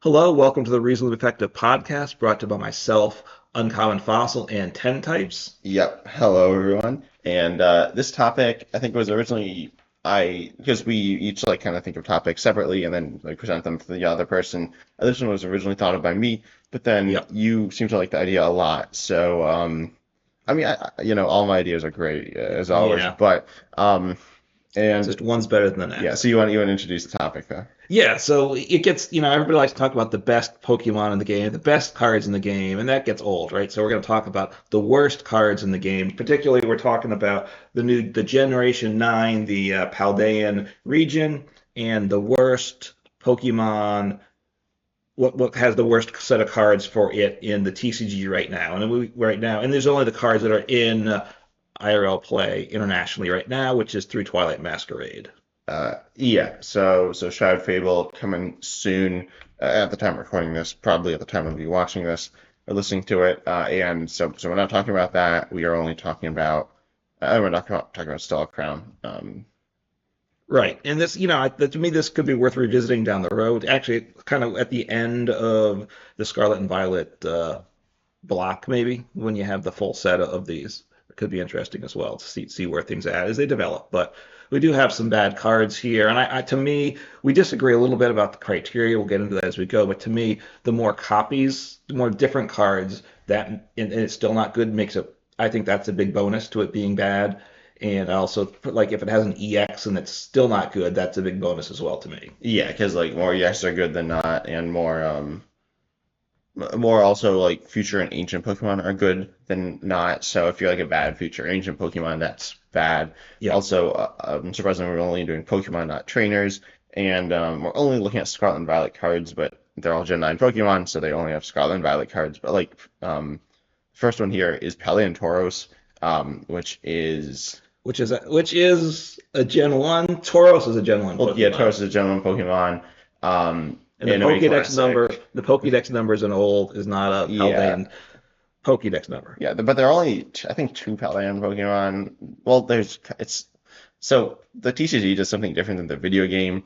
Hello, welcome to the Reasonably Effective podcast brought to you by myself, Uncommon Fossil, and 10 Types. Yep. Hello, everyone. And this topic, I think, was originally because we each like kind of think of topics separately and then like present them to the other person. This one was originally thought of by me, but then Yep. you seem to like the idea a lot. So, I mean, all my ideas are great as always, Yeah, but it's and just one's better than the yeah. So next. you want to introduce the topic though? Yeah, so it gets, everybody likes to talk about the best Pokemon in the game, the best cards in the game, and that gets old, right? So we're going to talk about the worst cards in the game. Particularly, we're talking about the Generation 9, the Paldean region, and the worst Pokemon what has the worst set of cards for it in the TCG right now. And right now, and there's only the cards that are in IRL play internationally right now, which is through Twilight Masquerade. Yeah. So Shroud Fable coming soon. At the time of recording this, probably at the time of you watching this or listening to it. And so we're not talking about that. We are only talking about we're not talking about Stellar Crown. Right, and this, to me, this could be worth revisiting down the road. Actually, kind of at the end of the Scarlet and Violet block, maybe when you have the full set of these, it could be interesting as well to see where things are at as they develop. But we do have some bad cards here, and to me, we disagree a little bit about the criteria. We'll get into that as we go. But to me, the more copies, the more different cards and it's still not good makes it. I think that's a big bonus to it being bad. And also, like if it has an EX and it's still not good, that's a big bonus as well to me. Yeah, because like more yes are good than not, and more also like future and ancient Pokemon are good than not. So if you're like a bad future ancient Pokemon, that's bad. Yeah. Also, I'm surprised we're only doing Pokemon, not trainers, and we're only looking at Scarlet and Violet cards, but they're all Gen 9 Pokemon, so they only have Scarlet and Violet cards. But like, first one here is Paldea Tauros, which is Which is a Gen 1. Tauros is a Gen 1 well, yeah, Tauros Pokemon. is a Gen 1 Pokemon, And the in a Pokédex classic. number, the Pokédex number is an old, is not a Yeah, Paldean Pokédex number. yeah, but there are only I think two Paldea Pokemon. Well, there's it's so the TCG does something different than the video game.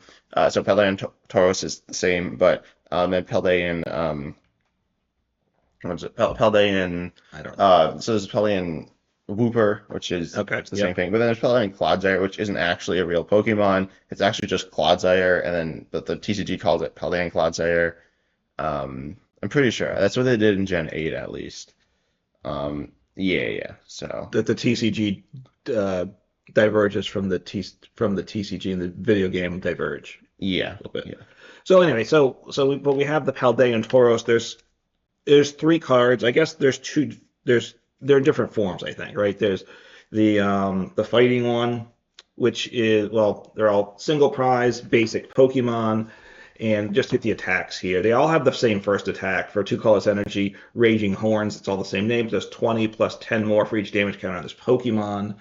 So Paldea Tauros is the same, but then Paldean what's it? Paldean I don't know. so there's Paldean Wooper, which is Okay. it's the same Yep. thing. But then there's Paldean Clodsire, which isn't actually a real Pokemon. It's actually just Clodsire, and then the TCG calls it Paldean Clodsire. I'm pretty sure that's what they did in Gen 8 at least. Yeah, yeah. So That the TCG uh, diverges from the TCG in the video game diverge yeah, a little bit. yeah. So anyway, but we have the Paldean Tauros. There's three cards. I guess there's two. They're in different forms. I think right. There's the fighting one, which is well, they're all single prize basic Pokemon, and just get the attacks here. They all have the same first attack for two colors energy, Raging Horns. It's all the same name. There's 20 plus 10 more for each damage counter on this Pokemon.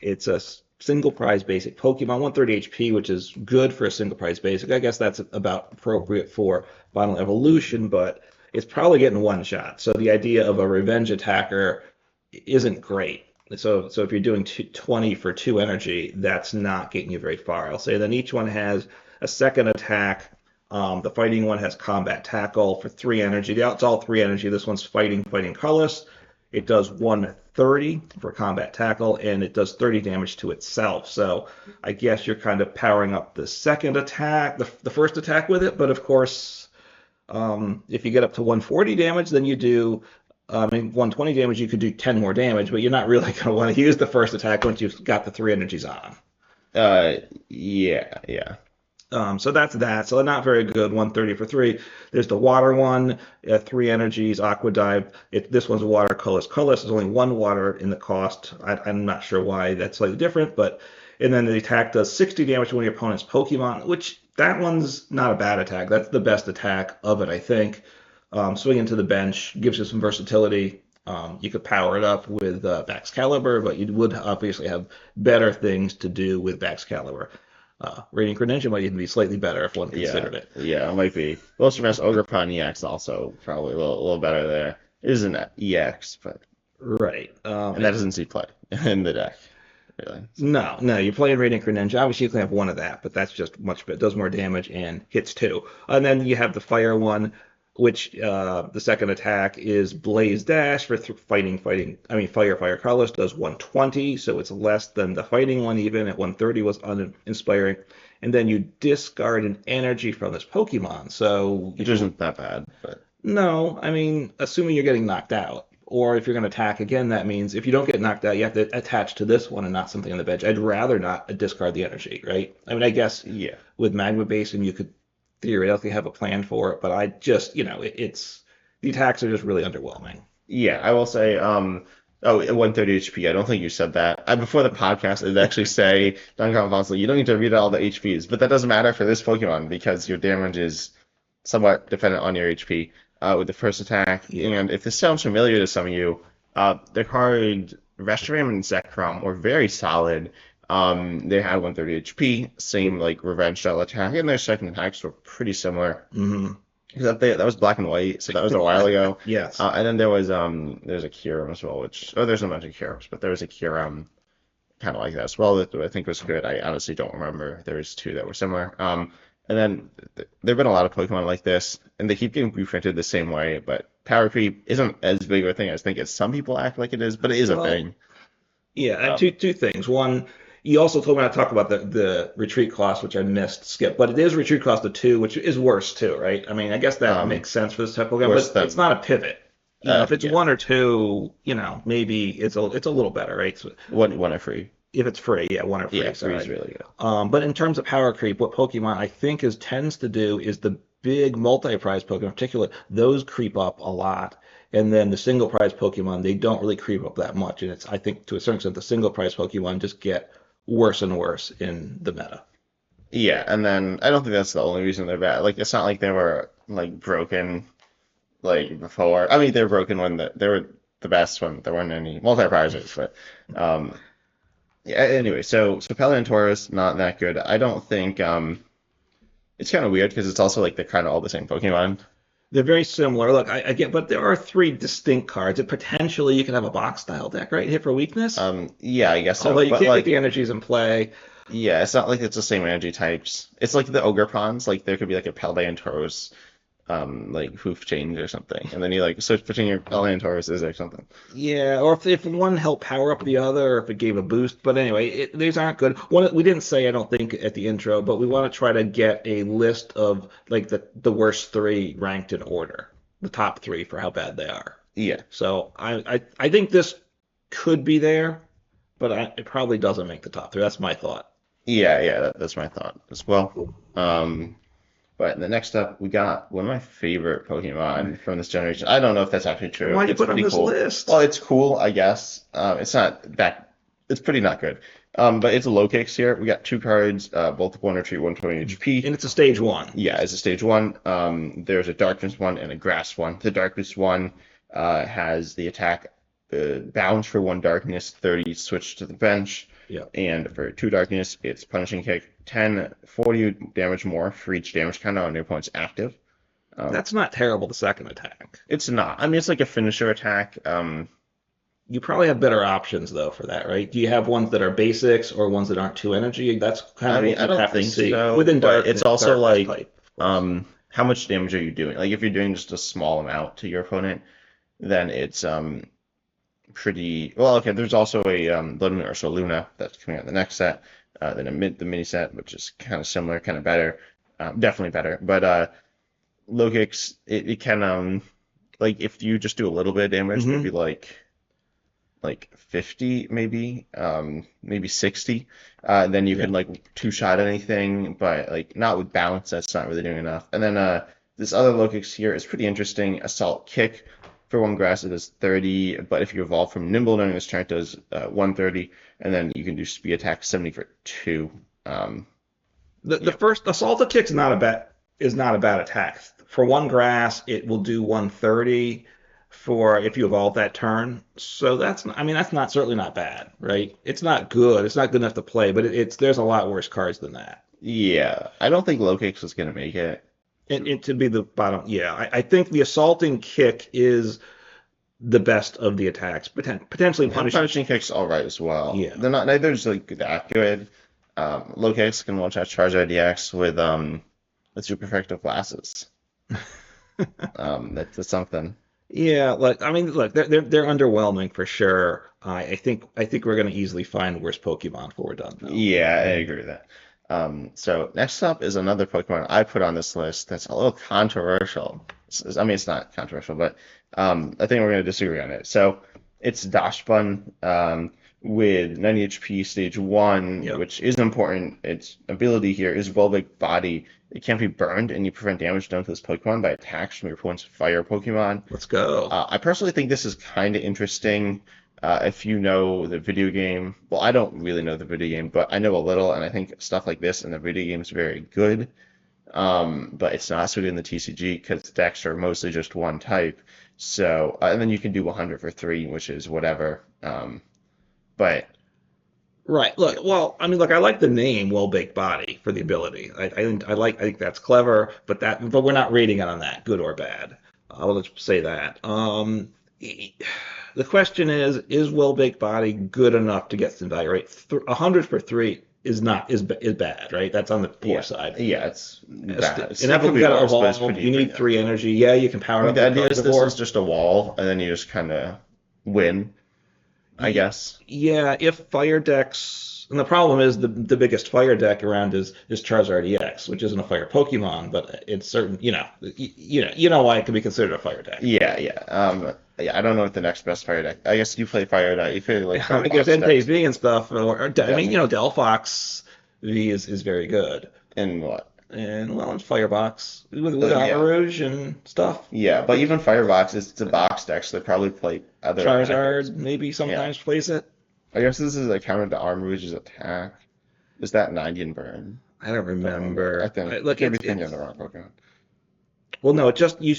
It's a single prize basic Pokemon, 130 HP, which is good for a single prize basic. I guess that's about appropriate for final evolution, but it's probably getting one shot. So the idea of a revenge attacker isn't great. So if you're doing 20 for 2 energy, that's not getting you very far. I'll say then each one has a second attack. The fighting one has combat tackle for 3 energy. It's all 3 energy. This one's fighting colorless. It does 130 for combat tackle, and it does 30 damage to itself. So I guess you're kind of powering up the second attack, the first attack with it. But of course, if you get up to 140 damage, then you do, I mean, 120 damage, you could do 10 more damage, but you're not really going to want to use the first attack once you've got the 3 energies on. Uh, yeah, yeah. So that's that. So not very good. 130 for 3. There's the water one, 3 energies, Aqua Dive. This one's water colorless. Colorless is only 1 water in the cost. I'm not sure why that's slightly different, but and then the attack does 60 damage to one of your opponent's Pokemon, which that one's not a bad attack. That's the best attack of it, I think. Swing into the bench gives you some versatility. You could power it up with Caliber, but you would obviously have better things to do with Caliber. Radiant Greninja might even be slightly better if one Yeah, considered it. yeah, it might be. Most Ogrepon EX also probably a little better there. It is an EX, but Right. and that doesn't see play in the deck. really. No, you're playing Radiant Greninja. Obviously, you can have one of that, but that's just much better. Does more damage and hits two. And then you have the fire one, which the second attack is Blaze Dash for fighting. I mean, fire colors does 120, so it's less than the fighting one. Even at 130 was uninspiring. And then you discard an energy from this Pokemon. So Which if you isn't that bad, but no, I mean, assuming you're getting knocked out. Or if you're going to attack again, that means if you don't get knocked out, you have to attach to this one and not something on the bench. I'd rather not discard the energy, right? I mean, I guess yeah. with Magma Basin, you could theoretically have a plan for it, but I just, it's the attacks are just really underwhelming. Yeah, I will say, oh, at 130 HP. I don't think you said that. Before the podcast, it'd actually say, Don Alfonso, you don't need to read all the HPs, but that doesn't matter for this Pokemon because your damage is somewhat dependent on your HP with the first attack. Yeah. And if this sounds familiar to some of you, the card Reshiram and Zekrom were very solid. They had 130 HP, same like revenge style attack, and their second attacks were pretty similar. Hmm. That was black and white, so that was a while ago. Yes. And then there's a Kyurem as well, there's a bunch of Kyurems, but there was a Kyurem kind of like that as well that I think was good. I honestly don't remember. There was two that were similar. And then there've been a lot of Pokemon like this, and they keep getting reprinted the same way. But power creep isn't as big of a thing as I think as some people act like it is, but it is a Well, thing. yeah, Um, two things. One, you also told me not to talk about the retreat cost, which I missed, Skip, but it is retreat cost of two, which is worse too, right? I mean, I guess that um, makes sense for this type of game, worse but it's than not a pivot. If it's yeah, one or two, maybe it's a little better, right? So one are free. if it's free, yeah, one or Yeah, free, free is sorry. really good. But in terms of power creep, what Pokemon I think tends to do is the big multi-prize Pokemon in particular, those creep up a lot. And then the single prize Pokemon, they don't really creep up that much. And it's, I think, to a certain extent, the single prize Pokemon just get worse and worse in the meta. Yeah, and then I don't think that's the only reason they're bad. Like it's not like they were like broken like before. I mean, they were broken when they were the best when there weren't any multi prizes. But um, yeah. Anyway, so Paldea and Taurus not that good. I don't think it's kind of weird because it's also like they're kind of all the same Pokemon. They're very similar. Look, I get, but there are three distinct cards. And potentially, you can have a box style deck, right? Hit for weakness. Yeah, I guess Although so. you But can't get the like, energies in play. yeah, it's not like it's the same energy types. It's like the Ogre Pawns. Like there could be like a Paldea and Tauros like hoof change or something, and then you like switch between your Paldea and Tauruses or something. Yeah, or if one helped power up the other, or if it gave a boost. But anyway, these aren't good. One we didn't say, I don't think, at the intro, but we want to try to get a list of like the worst three ranked in order, the top three for how bad they are. Yeah. So I think this could be there, but it probably doesn't make the top three. That's my thought. Yeah, that's my thought as well. But the next up, we got one of my favorite Pokemon from this generation. I don't know if that's actually true. Why'd you It's put it on pretty this cool. list? Well, it's cool, I guess. It's not that. It's pretty not good. But it's a low kicks here. We got two cards, both one retreat, 120 HP. And it's a stage one. Yeah, it's a stage one. There's a darkness one and a grass one. The darkness one has the attack bounce for one darkness, 30 switch to the bench. Yeah. And for two darkness, it's punishing kick 10, 40 damage more for each damage counter on your opponent's active. That's not terrible, the second attack. It's not. I mean, it's like a finisher attack. You probably have better options though for that, right? Do you have ones that are basics or ones that aren't two energy? That's kind I of mean, what I you don't have to think see so, within but it's also darkness like, type, of course. how much damage are you doing? Like, if you're doing just a small amount to your opponent, then it's pretty well. Okay, there's also a Blood Moon Ursa Luna that's coming out in the next set, then the mini set, which is kind of similar, kind of better, definitely better. But low kicks, it can like if you just do a little bit of damage, maybe like 50, maybe 60, then you Yeah. can like two shot anything, but like not with balance. That's not really doing enough. And then this other low kicks here is pretty interesting. Assault kick. For one grass, it does 30, but if you evolve from Nimble during this turn, it does 130, and then you can do speed attack 70 for two. The Yeah, first assault kick is not a bad attack. For one grass, it will do 130 for if you evolve that turn. So I mean that's not certainly not bad, right? It's not good. It's not good enough to play, but there's a lot worse cards than that. yeah. I don't think low kicks is gonna make it. And to be the bottom, yeah, I think the assaulting kick is the best of the attacks, potentially punishing. Punishing kick's all right as well. Yeah. They're not neither's like that good. Low kicks can one shot charge RDX with super effective glasses. That's something. Yeah, like I mean, look, they're underwhelming for sure. I think we're gonna easily find worse Pokemon before we're done though. Yeah, I agree with that. So next up is another Pokemon I put on this list that's a little controversial. I mean, it's not controversial, but I think we're going to disagree on it. So it's Dachshund with 90 HP, stage 1, Yep. which is important. Its ability here is Volvic Body. It can't be burned, and you prevent damage done to this Pokemon by attacks from your opponent's fire Pokemon. Let's go. I personally think this is kind of interesting. If you know the video game, well, I don't really know the video game, but I know a little, and I think stuff like this in the video game is very good. But it's not suited in the TCG because decks are mostly just one type. So, and then you can do 100 for 3, which is whatever. But Right. yeah, Look, well, I mean, look, I like the name "well-baked body" for the ability. I think that's clever, but we're not rating it on that, good or bad. I'll just say that. The question is well-baked body good enough to get some value? Right, 100 for three is not is bad, right? That's on the poor yeah, side. yeah, it's bad. And It after could you be got to worse, but it's evolve, pretty, you pretty need good. 3 energy. Yeah, you can I power mean, up the your idea is this is carnivore. just a wall, and then you just kind of win, I guess. Yeah, if fire decks, and the problem is the biggest fire deck around is Charizard EX, which isn't a fire Pokemon, but it's certain, you know why it can be considered a fire deck. Yeah, yeah. Yeah, I don't know what the next best fire deck. I guess you play fire deck. You play like fire I guess box decks. NTV and stuff, I mean, Yeah, Delphox V is very good, and what? and well, it's Firebox with Yeah, Rouge and stuff. yeah. But even Firebox is it's a box deck, so they probably play other attackers. Charizard maybe Yeah, sometimes plays it. I guess this is a counter to Armrouge's attack. Is that 90 and burn? I don't Don't remember. I remember. think Look, maybe thinking of the wrong Pokemon. well, no, it just you.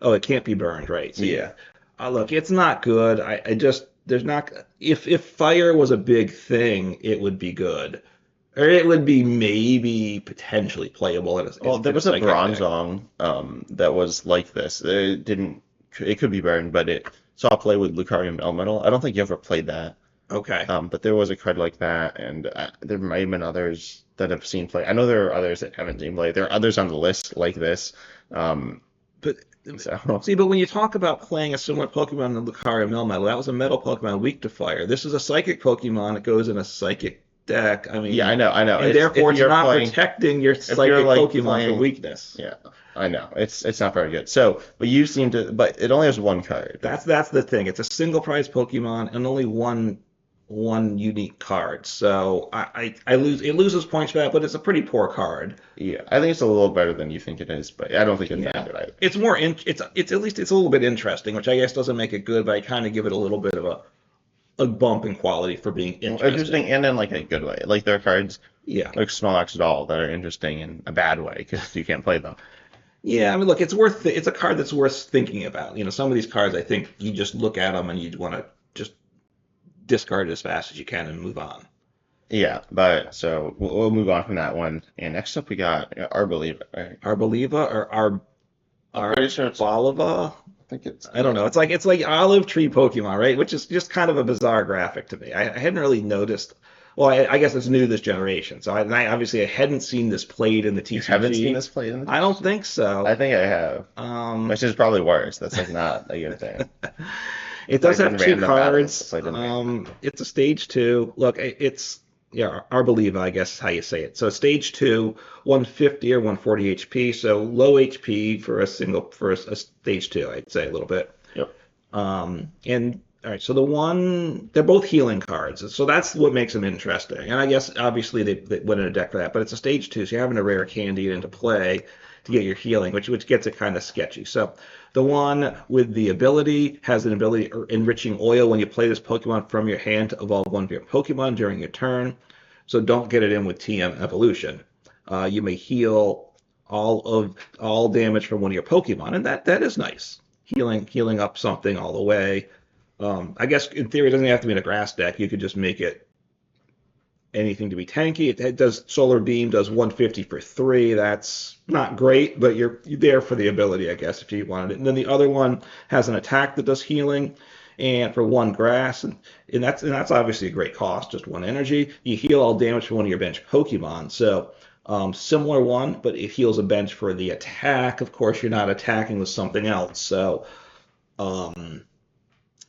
Oh, it can't be burned, right? So yeah. Yeah. Look, it's not good. I just there's not if fire was a big thing, it would be good, or it would be maybe potentially playable Well, there in a was a psychic deck. Bronzong that was like this. It didn't. It could be burned, but it saw play with Lucario Elemental. I don't think you ever played that. Okay, But there was a card like that, and there might have been others that have seen play. I know there are others that haven't seen play. There are others on the list like this. Um, but so see, but when you talk about playing a similar Pokemon to Lucario Melmetal, that was a Metal Pokemon weak to fire. This is a Psychic Pokemon. It goes in a Psychic deck. I yeah, mean, I know. and If therefore it's you're not playing, protecting your if you're Psychic like Pokemon from playing, weakness. yeah, I know. It's not very good. So, but you seem to, but it only has one card. That's the thing. It's a single prize Pokemon and only one unique card. So I lose it loses points for that, but it's a pretty poor card. Yeah, I think it's a little better than you think it is, but I don't think it's that Yeah. good either. It's more it's at least it's a little bit interesting, which I guess doesn't make it good, but I kind of give it a little bit of a bump in quality for being Well, interesting. interesting, and in like a good way. Like there are cards Yeah. like Snorlax Doll that are interesting in a bad way because you can't play them. Yeah, I mean, look, it's a card that's worth thinking about. Some of these cards, I think you just look at them and you want to just discard it as fast as you can and move on. Yeah, but so we'll move on from that one. And next up we got Arboliva, right? Arboliva or I'm pretty sure it's. Arboliva? I think it's. I don't know. It's like olive tree Pokemon, right? Which is just kind of a bizarre graphic to me. I hadn't really noticed. Well, I guess it's new to this generation. So obviously I hadn't seen this played in the You haven't seen TCG. this played in the I don't TCG? think I so. think I have, Um, which is probably worse. That's like not a good thing. it does Played in have two random battles. cards. Played in random battles. It's a stage two. Look, it's yeah, Arboliva, I guess is how you say it. So stage two, 150 or 140 HP. So low HP for a stage two, I'd say a little bit. Yep. And all right, so they're both healing cards, so that's what makes them interesting. And I guess obviously they went in a deck for that, but it's a stage two, so you're having a rare candy into play to get your healing, which gets it kind of sketchy. So the one with the ability has an ability enriching oil when you play this Pokemon from your hand to evolve one of your Pokemon during your turn. So don't get it in with TM evolution. You may heal all damage from one of your Pokemon, and that is nice. Healing up something all the way. I guess in theory it doesn't have to be in a grass deck. You could just make it anything to be tanky. It does Solar Beam does 150 for 3. That's not great, but you're there for the ability, I guess, if you wanted it. And then the other one has an attack that does healing, and for 1 grass, and that's obviously a great cost, just 1 energy. You heal all damage from one of your bench Pokemon. So similar one, but it heals a bench for the attack. Of course, you're not attacking with something else. So um,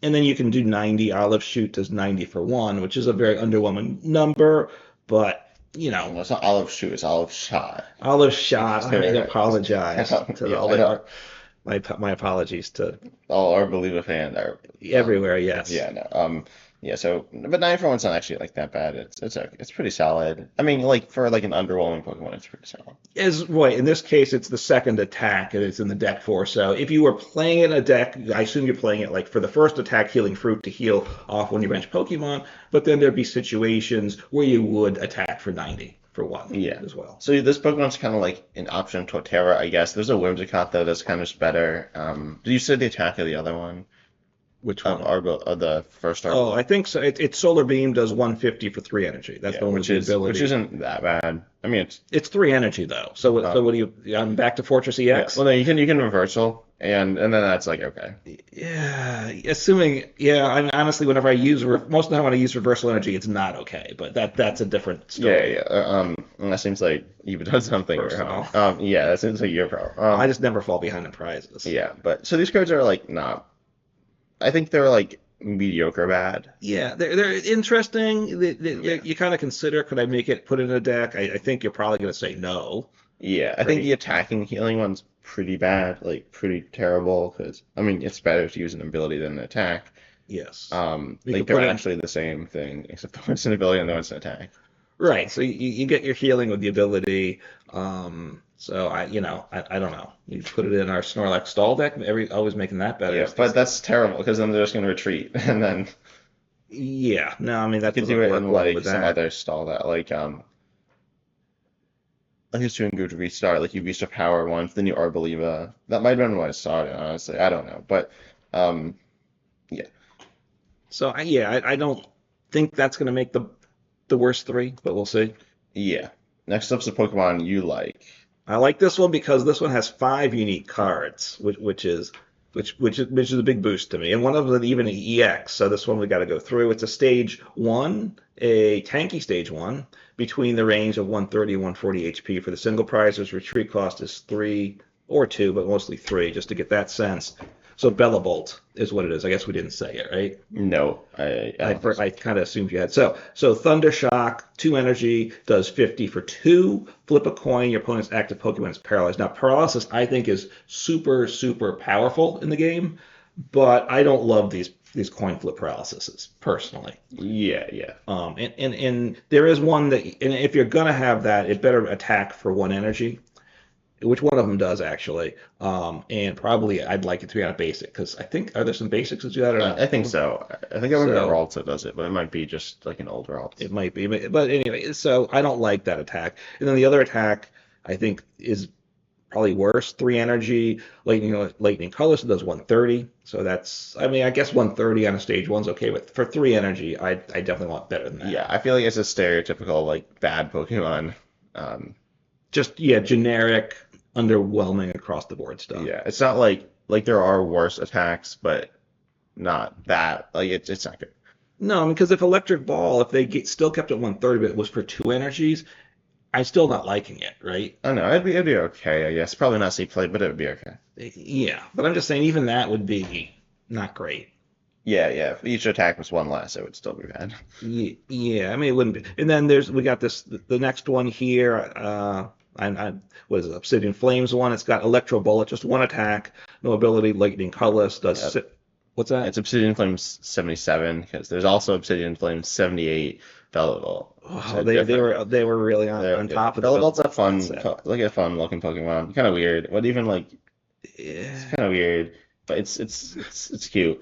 and then you can do 90. Olive Shoot does 90 for 1, which is a very underwhelming number, but Well, it's not olive shoot, it's olive shot. Olive Shot. I Yeah, apologize to all I the know. my apologies to All our believer fans are. everywhere. Yes. Yeah, no. Yeah. So, but 9 for 1's not actually like that bad. It's okay. It's pretty solid. I mean, like for like an underwhelming Pokemon, it's pretty solid. Is right. In this case, it's the second attack, and it's in the deck for. So if you were playing in a deck, I assume you're playing it like for the first attack, healing fruit to heal off when you bench Pokemon. But then there'd be situations where you would attack for 90 for 1 Yeah. as well. So this Pokemon's kind of like an option to Torterra, I guess. There's a Whimsicott though that's kind of just better. Did you say the attack of the other one? Which one? The first Oh, Argo. I think so. It's Solar Beam does 150 for 3 energy. That's Yeah, the one with the which ability. isn't that bad. I mean, it's It's 3 energy though. So um, what do you? I'm back to Fortress yeah. EX. Well, no, you can reversal, and then that's like okay. Yeah, assuming. Yeah, I mean, honestly, whenever I use most of the time when I use reversal energy, it's not okay. But that's a different Yeah, story. yeah. And that seems like you've done something wrong. Personal. Yeah, that seems like your problem. I just never fall behind in prizes. Yeah, but so these cards are like not. I think they're like mediocre bad. Yeah, they're interesting. Yeah, You kind of consider, could I make it put in a deck? I think you're probably going to say no, yeah. I think right? the attacking healing one's pretty bad, like pretty terrible. Because I mean, it's better to use an ability than an attack. Yes. You Like could they're put it actually the same thing, except the one's an ability and the one's an attack. right. So you get your healing with the ability. So I don't know. You put it in our Snorlax stall deck. Always making that better. Yeah, but that's terrible because then they're just gonna retreat, and then Yeah. No, I mean you that could do doesn't it work in well like with some that. other stall that like it's doing good restart, like you restart power once, then you Arboliva. That might have been when I started, honestly. I don't know. But um yeah. So I don't think that's going to make the worst 3, but we'll see. Yeah. Next up's the Pokemon you like. I like this one because this one has 5 unique cards, which is a big boost to me, and one of them even an EX. So this one we got to go through. It's a stage 1, a tanky stage 1, between the range of 130 and 140 HP for the single prizes. Retreat cost is 3 or 2, but mostly 3, just to get that sense. So Bellabolt is what it is. I guess we didn't say it, right? No, I don't think so. I kind of assumed you had. So Thunder Shock, 2 energy, does 50 for 2. Flip a coin, your opponent's active Pokemon is paralyzed. Now, paralysis, I think, is super, super powerful in the game, but I don't love these coin flip paralyses, personally. Yeah, yeah. And there is one that, and if you're going to have that, it better attack for 1 energy, which one of them does actually. And probably I'd like it to be on a basic because I think are there some basics that do that or I think not? so. I think everyone got So Ralts that does it, but it might be just like an old Ralts. it might be, but anyway. So I don't like that attack. And then the other attack I think is probably worse. 3 energy, lightning colors does 130. So that's I mean I guess 130 on a stage one's okay, but for 3 energy I definitely want better than that. Yeah, I feel like it's a stereotypical like bad Pokemon. Um, Just yeah, generic, underwhelming across the board stuff. yeah, it's not like there are worse attacks, but not that like it's not good. No, because if Electric Ball, if they still kept it 130, but it was for 2 energies, I'm still not liking it, right? I don't know. It'd be okay, I guess. Probably not safe play, but it would be okay. Yeah, but I'm just saying even that would be not great. Yeah, yeah. If each attack was 1 less, it would still be bad. Yeah, I mean it wouldn't be. And then we got the next one here. What is it? Obsidian Flames one. It's got Electro Bullet, just 1 attack, no ability. Lightning Colorless does Yeah, what's that? it's Obsidian Flames 77 because there's also Obsidian Flames 78 Velvet. Oh, So they different. were really on Yeah. top of the Velvet's a that fun, set. like a fun looking Pokemon. Kind of weird. What even like it's Yeah. kind of weird, but it's cute.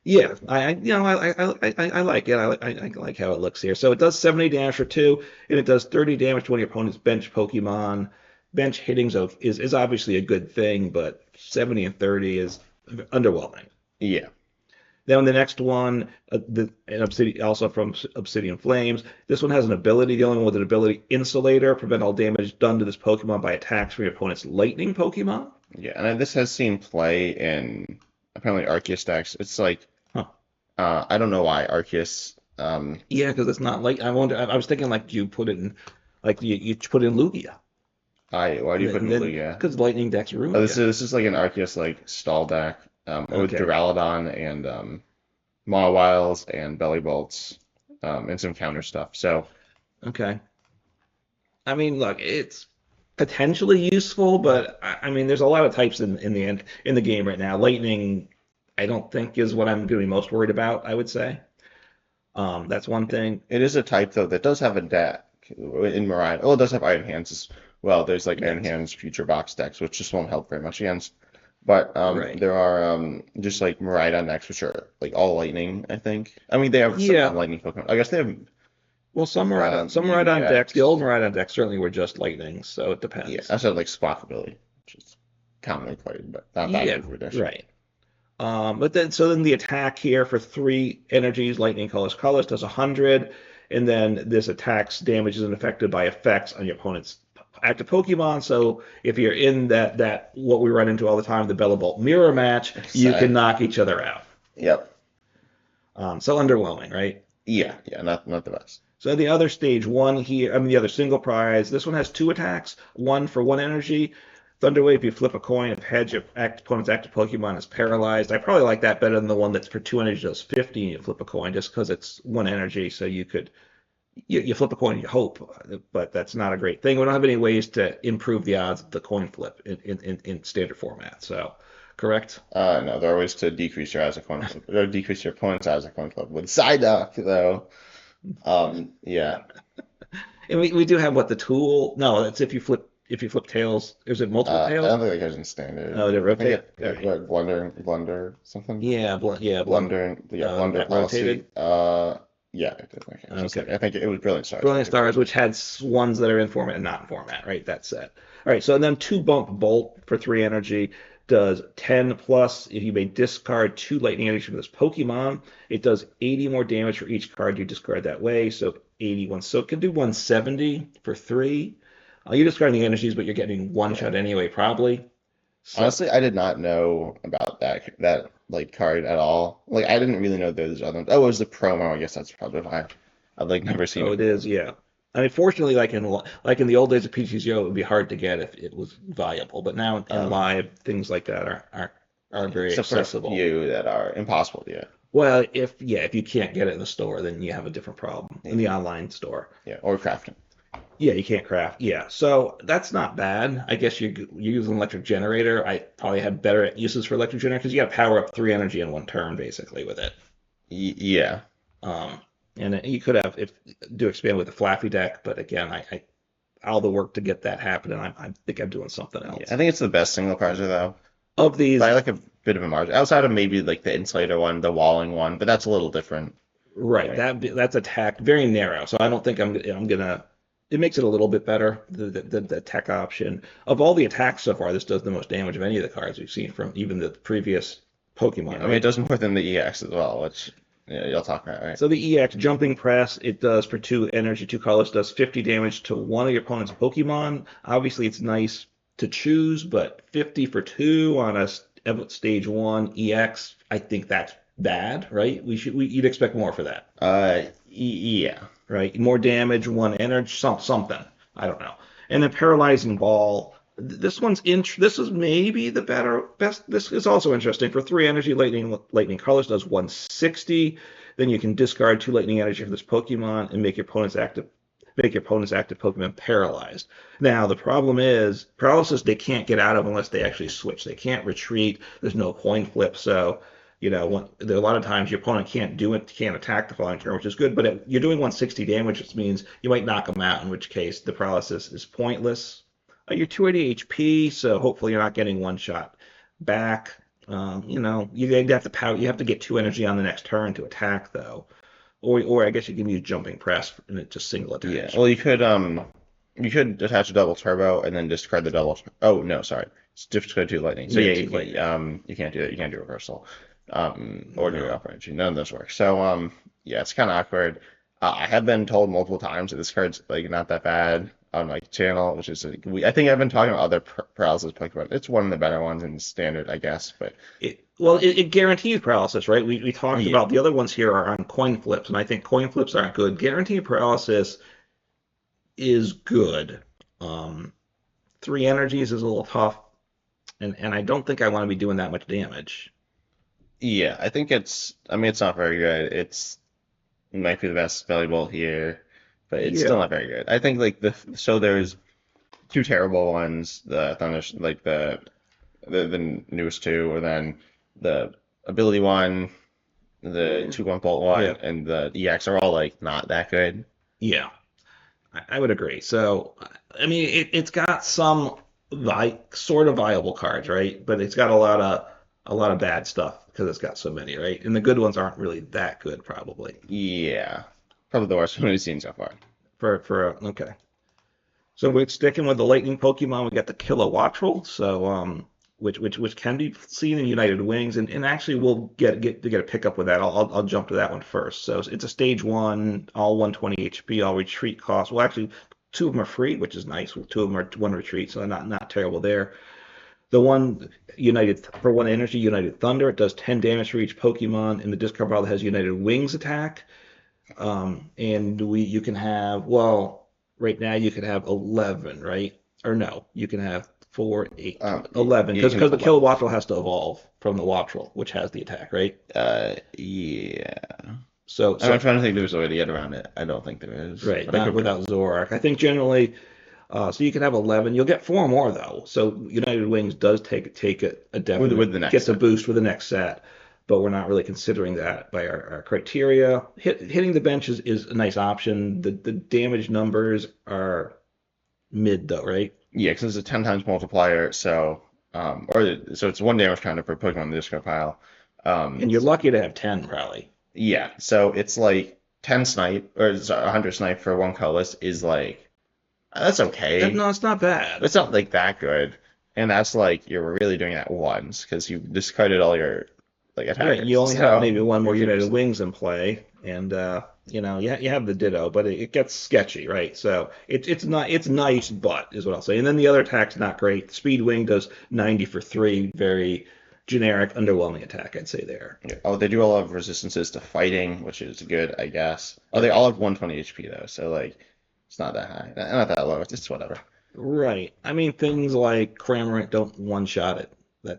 Yeah, I like it. I like how it looks here. So it does 70 damage for 2, and it does 30 damage to one of your opponent's bench Pokemon. Bench hitting is obviously a good thing, but 70 and 30 is underwhelming. Yeah. Then the next one, an Obsidian, also from Obsidian Flames. This one has an ability. The only one with an ability, Insulator, prevent all damage done to this Pokemon by attacks from your opponent's lightning Pokemon. Yeah, and this has seen play in apparently Arceus decks. It's like Huh. I don't know why Arceus. Yeah, because it's not like I wonder. I was thinking like you put it in, like you put in Lugia, I why do you put and in then Lugia? because lightning decks Oh, ruin this you. is this is like an Arceus like stall deck with Okay. Duraludon and Mawiles and Belly Bolts and some counter stuff. So Okay. I mean, look, it's potentially useful, but I mean, there's a lot of types in the end in the game right now. Lightning, I don't think is what I'm going to be most worried about. I would say. That's one thing. it is a type though that does have a deck in Mariah. Oh, it does have Iron Hands as well. There's like Iron Yes. Hands Future Box decks, which just won't help very much against. But Right. there are just like Miraidon decks, which are like all lightning, I think. I mean, they have some Yeah. non-lightning Pokemon. I guess they have Well, some Miraidon decks, the EX. old Miraidon decks certainly were just lightning, so it Yeah, depends. I said like Squawkabilly, which is commonly played, but not that Yeah. big of a dish. Right. But then, so then the attack here for three energies, lightning, colors does 100, and then this attacks damages and affected by effects on your opponent's active Pokemon. So if you're in that what we run into all the time, the Bolt mirror match, you So, can knock each other out. yep. So underwhelming, right? Yeah, not the best. So the other stage one here, I mean the other single prize. This one has two attacks, one for one energy. Thunderwave, you flip a coin. If heads, your opponent's active Pokemon is paralyzed. I probably like that better than the one that's for two energy does 50 and you flip a coin just because it's one energy. So you flip a coin and you hope, but that's not a great thing. We don't have any ways to improve the odds of the coin flip in standard format. So, correct? No, there are ways to decrease your Isaac coin flip, or decrease your opponent's Isaac coin flip with Psyduck, though. Yeah. And we do have what the tool. No, that's if you flip tails. Is it multiple I tails? don't think that goes in standard. Oh, they I think rotate. it like blunder something. Yeah, Blunder, yeah, blunder policy. rotated. Yeah, it did. Okay. Okay. I think it was Brilliant Stars. Brilliant Stars, which had ones that are in format and not in format, right? That's it. All right, so and then two bump bolt for three energy does 10 plus. If you may discard two lightning energy from this Pokemon, it does 80 more damage for each card you discard that way. So 81. So it can do 170 for three. You're discarding the energies, but you're getting one Yeah. shot anyway, probably. So Honestly, I did not know about that like card at all. Like I didn't really know there was other ones. Oh, it was the promo. I guess that's probably why I've like never seen oh, it it is, before. yeah. I mean, fortunately, like in the old days of PTCO, it would be hard to get if it was viable. But now in Um, live, things like that are very Except for a accessible. few that are impossible to get. Well, if you can't get it in the store, then you have a different problem in the online store. Yeah, or crafting. Yeah, you can't craft. Yeah, so that's not bad. I guess you use an electric generator. I probably had better uses for electric generator because you got to power up three energy in one turn basically with it. Yeah. Um, and you could have if do expand with the Flaffy deck, but again, I all the work to get that happening. I think I'm doing something Yeah, else. I think it's the best single prizer though. Of By these, like a bit of a margin. Outside of maybe like the insulator one, the walling one, but that's a little different. right, Right. that's attack very narrow. So I don't think I'm gonna. It makes it a little bit better the tech option of all the attacks so far. This does the most damage of any of the cards we've seen from even the previous Yeah, Pokemon, I mean it right? does more than the EX as well, which yeah, you'll talk about, right? So the EX jumping press, it does for two energy, two colors, does 50 damage to one of your opponent's Pokemon. Obviously, it's nice to choose, but 50 for two on a stage one EX, I think that's bad, right? You'd expect more for that, Yeah. right? More damage, one energy, something. I don't know. And then paralyzing ball. This is maybe the best. This is also interesting for three energy. Lightning colors does 160. Then you can discard two lightning energy for this Pokemon and make your opponent's active Pokemon paralyzed. Now the problem is paralysis they can't get out of unless they actually switch. They can't retreat. There's no coin flip, so there are a lot of times your opponent can't do it, can't attack the following turn, which is good. But you're doing 160 damage, which means you might knock them out, in which case the paralysis is pointless. You're 280 HP, so hopefully you're not getting one shot back. You have to power. You have to get two energy on the next turn to attack, though. Or I guess you can use jumping press and it just single Yeah. attach. Well, you could attach a double turbo and then discard the double. Oh no, sorry, it's discard two lightning. So yeah, Yeah, two lightning. you can't do that. You can't do reversal. Ordinary No. Upper Energy. None of those work. So yeah, it's kind of awkward. I have been told multiple times that this card's like not that bad on my channel, which is like, I think I've been talking about other paralysis Pokemon. It's one of the better ones in standard, I guess. But It guarantees paralysis, right? We talked yeah, about the other ones here are on coin flips, and I think coin flips aren't good. Guaranteed paralysis is good. Um, three energies is a little tough, and I don't think I want to be doing that much damage. yeah, I think it's. I mean, it's not very good. It might be the best valuable here, but it's still Yeah. not very good. I think like there's two terrible ones, the Thunder, like the newest two, or then the ability one, the Yeah. 2-1 bolt Yeah. one, and the EX are all like not that good. Yeah. I would agree. So, I mean, it's got some sort of viable cards, right? But it's got a lot of bad stuff because it's got so many, right? And the good ones aren't really that good, probably. Yeah, probably the worst one we've seen so far. Okay. So we're sticking with the lightning Pokemon. We got the Kilowattrel, which can be seen in United Wings, and actually we'll get a pickup with that. I'll jump to that one first. So it's a stage one, all 120 HP, all retreat cost. Well, actually, two of them are free, which is nice. Two of them are one retreat, so not terrible there. The one United for one energy, United Thunder. It does 10 damage for each Pokemon in the discard pile that has United Wings attack. And you can have, well, right now you can have 11, right? Or no, you can have 4, 8, 11 You because can have the 11. Kilowattrel has to evolve from the Wattrel, which has the attack, right? Yeah. So I'm so trying to think there's a way to get around it. I don't think there is, right, but I not could be without wrong. Zoroark. I think generally, so you can have 11. You'll get four more though. So United Wings does take a With the definite next gets a set. boost with the next set, but we're not really considering that by our criteria. Hitting the bench is a nice option. The damage numbers are mid though, right? Yeah, because it's a 10 times multiplier, so it's one damage counter per Pokemon in the discard pile. And you're lucky to have 10 probably. Yeah, so it's like 10 snipe, or sorry, 100 snipe for one colorless is like, that's okay. No, it's not bad. It's not like that good. And that's like, you're really doing that once, because you discarded all your like Right, you attackers. only have So maybe one you're more pretty United safe. Wings in play, and you have the Ditto, but it gets sketchy, right? So it's nice, but is what I'll say. And then the other attack's not great. Speed Wing does 90 for three, very generic, underwhelming attack, I'd say there. Yeah. Oh, they do all have resistances to fighting, which is good, I guess. Oh, they Yep. all have 120 HP though, so like, it's not that high. Not that low, it's just whatever. Right. I mean, things like Cramorant don't one-shot it.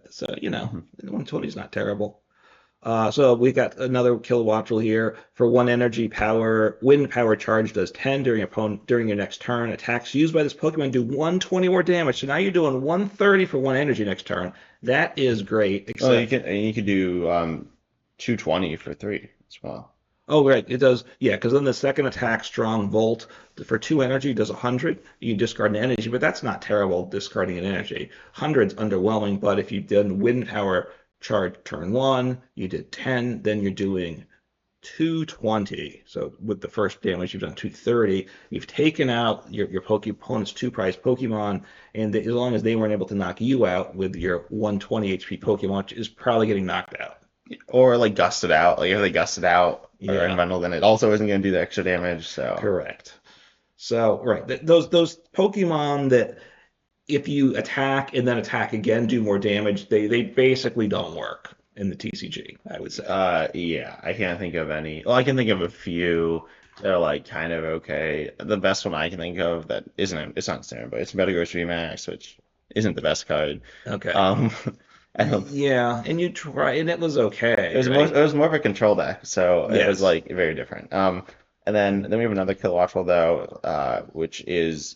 So Mhm. 120 is not terrible. So we got another Kilowattrel here for one energy power. Wind power charge does 10 during your next turn. Attacks used by this Pokemon do 120 more damage. So now you're doing 130 for one energy next turn. That is great. Oh, Except, you could do 220 for three as well. oh right, it does. Yeah, because then the second attack, Strong Volt, for two energy does 100. You discard an energy, but that's not terrible. Discarding an energy, 100's underwhelming. But if you did Wind power charge turn one, you did 10, then you're doing 220. So with the first damage, you've done 230. You've taken out your opponent's two prize Pokemon, and as long as they weren't able to knock you out with your 120 HP Pokemon, which is probably getting knocked out. Or like gusted out. Like if they gusted out or Yeah, unbundled, then it also isn't going to do the extra damage. So correct. So right, those Pokemon that if you attack and then attack again do more damage, they basically don't work in the TCG, I would say. yeah, I can't think of any. Well, I can think of a few that are like kind of okay. The best one I can think of that isn't it's not standard, but it's Metagross Remax, which isn't the best card. Okay. Um, I don't. Yeah, and you try, and it was okay, It right? was more of a control deck, so it was Yes. like very different. And then we have another Kilowattrel though, which is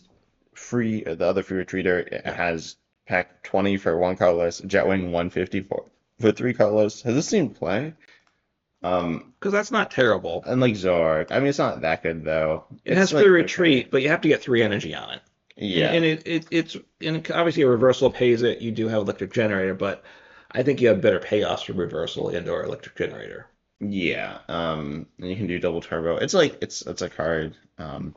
free. The other free retreater it Yeah. has pack 20 for one colorless, Jetwing 150 for three colorless. Has this seen play? Because that's not terrible. And like Zork, I mean it's not that good though. It It's has free like okay, retreat, but you have to get three energy on it. And, yeah, and it's and obviously a reversal pays it. You do have electric generator, but I think you have better payoffs for reversal and or electric generator. yeah. And you can do double turbo. It's like it's a card. And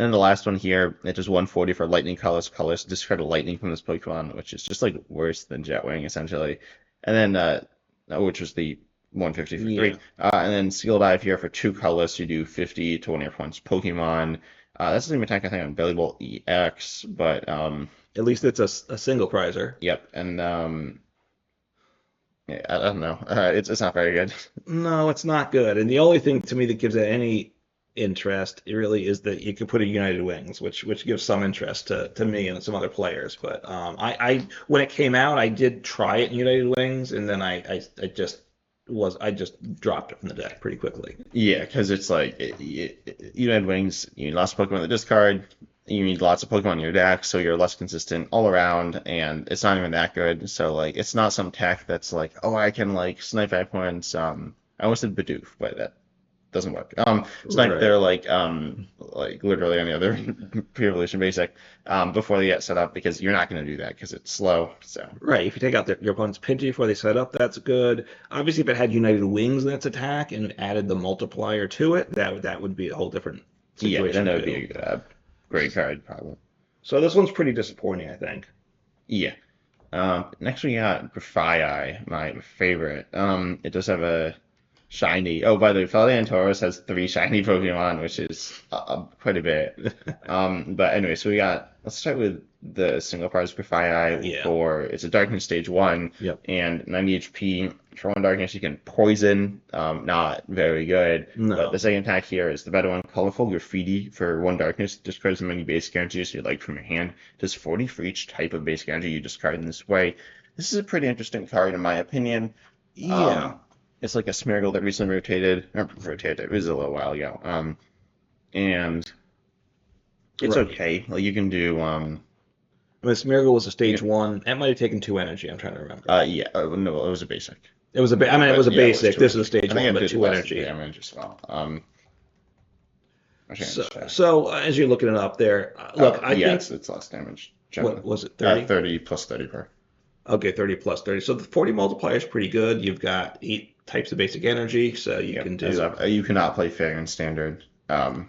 then the last one here, it does 140 for lightning colors. Discard a lightning from this Pokemon, which is just like worse than Jetwing essentially. And then which was the 150 for three. Yeah. And then Skill Dive here for two colors, you do 50 to one of your opponent's Pokemon. That's the same attack I think on Belly Bolt EX, but At least it's a single prizer. yep, and yeah, I don't know. It's not very good. No, it's not good. And the only thing to me that gives it any interest really is that you could put a United Wings, which gives some interest to me and some other players. But I when it came out, I did try it in United Wings, and then I just dropped it from the deck pretty quickly. Yeah, because it's like you had wings, you need lots of Pokemon in the discard, you need lots of Pokemon in your deck, so you're less consistent all around, and it's not even that good. So like, it's not some tech that's like, oh, I can like snipe 5 points. I almost said Bidoof, but that doesn't work. Snipe, Right. they're like literally any other pre-evolution basic before they get set up because you're not going to do that because it's slow. So Right. If you take out your opponent's Pidgey before they set up, that's good. Obviously, if it had United Wings in its attack and added the multiplier to it, that would be a whole different yeah, then situation that would too. be a great card probably. So this one's pretty disappointing, I think. Yeah. Next we got Grafii, my favorite. It does have a shiny. Oh, by the way, Paldea Tauros has three shiny Pokemon, which is quite a bit. But anyway, so let's start with the single prize Grafii Yeah. for, it's a Darkness Stage 1 Yep. and 90 HP. For one Darkness, you can poison, not very good. But the No. second attack here is the better one, Colorful Graffiti for one Darkness. Discard as many basic energies you like from your hand. Does 40 for each type of basic energy you discard in this way. This is a pretty interesting card in my opinion. Yeah. Um, it's like a Smeargle that recently rotated, it was a little while ago. And it's Right. okay. Like you can do, I mean, Smeargle was a you stage one. That might have taken two energy. I'm trying to remember. yeah, no, it was a basic. It was I mean, it was But a yeah, it was basic. two This is a energy. I stage think one, it but did two less energy. damage as well. I should So, check. as you're looking it up there, look, Oh, I yeah, think it's less damage what generally. was it, 30? 30 plus 30 per. Okay, 30 plus 30. So the 40 multiplier is pretty good. You've got eight types of basic energy, so you Yep. can As do you cannot play fair and standard.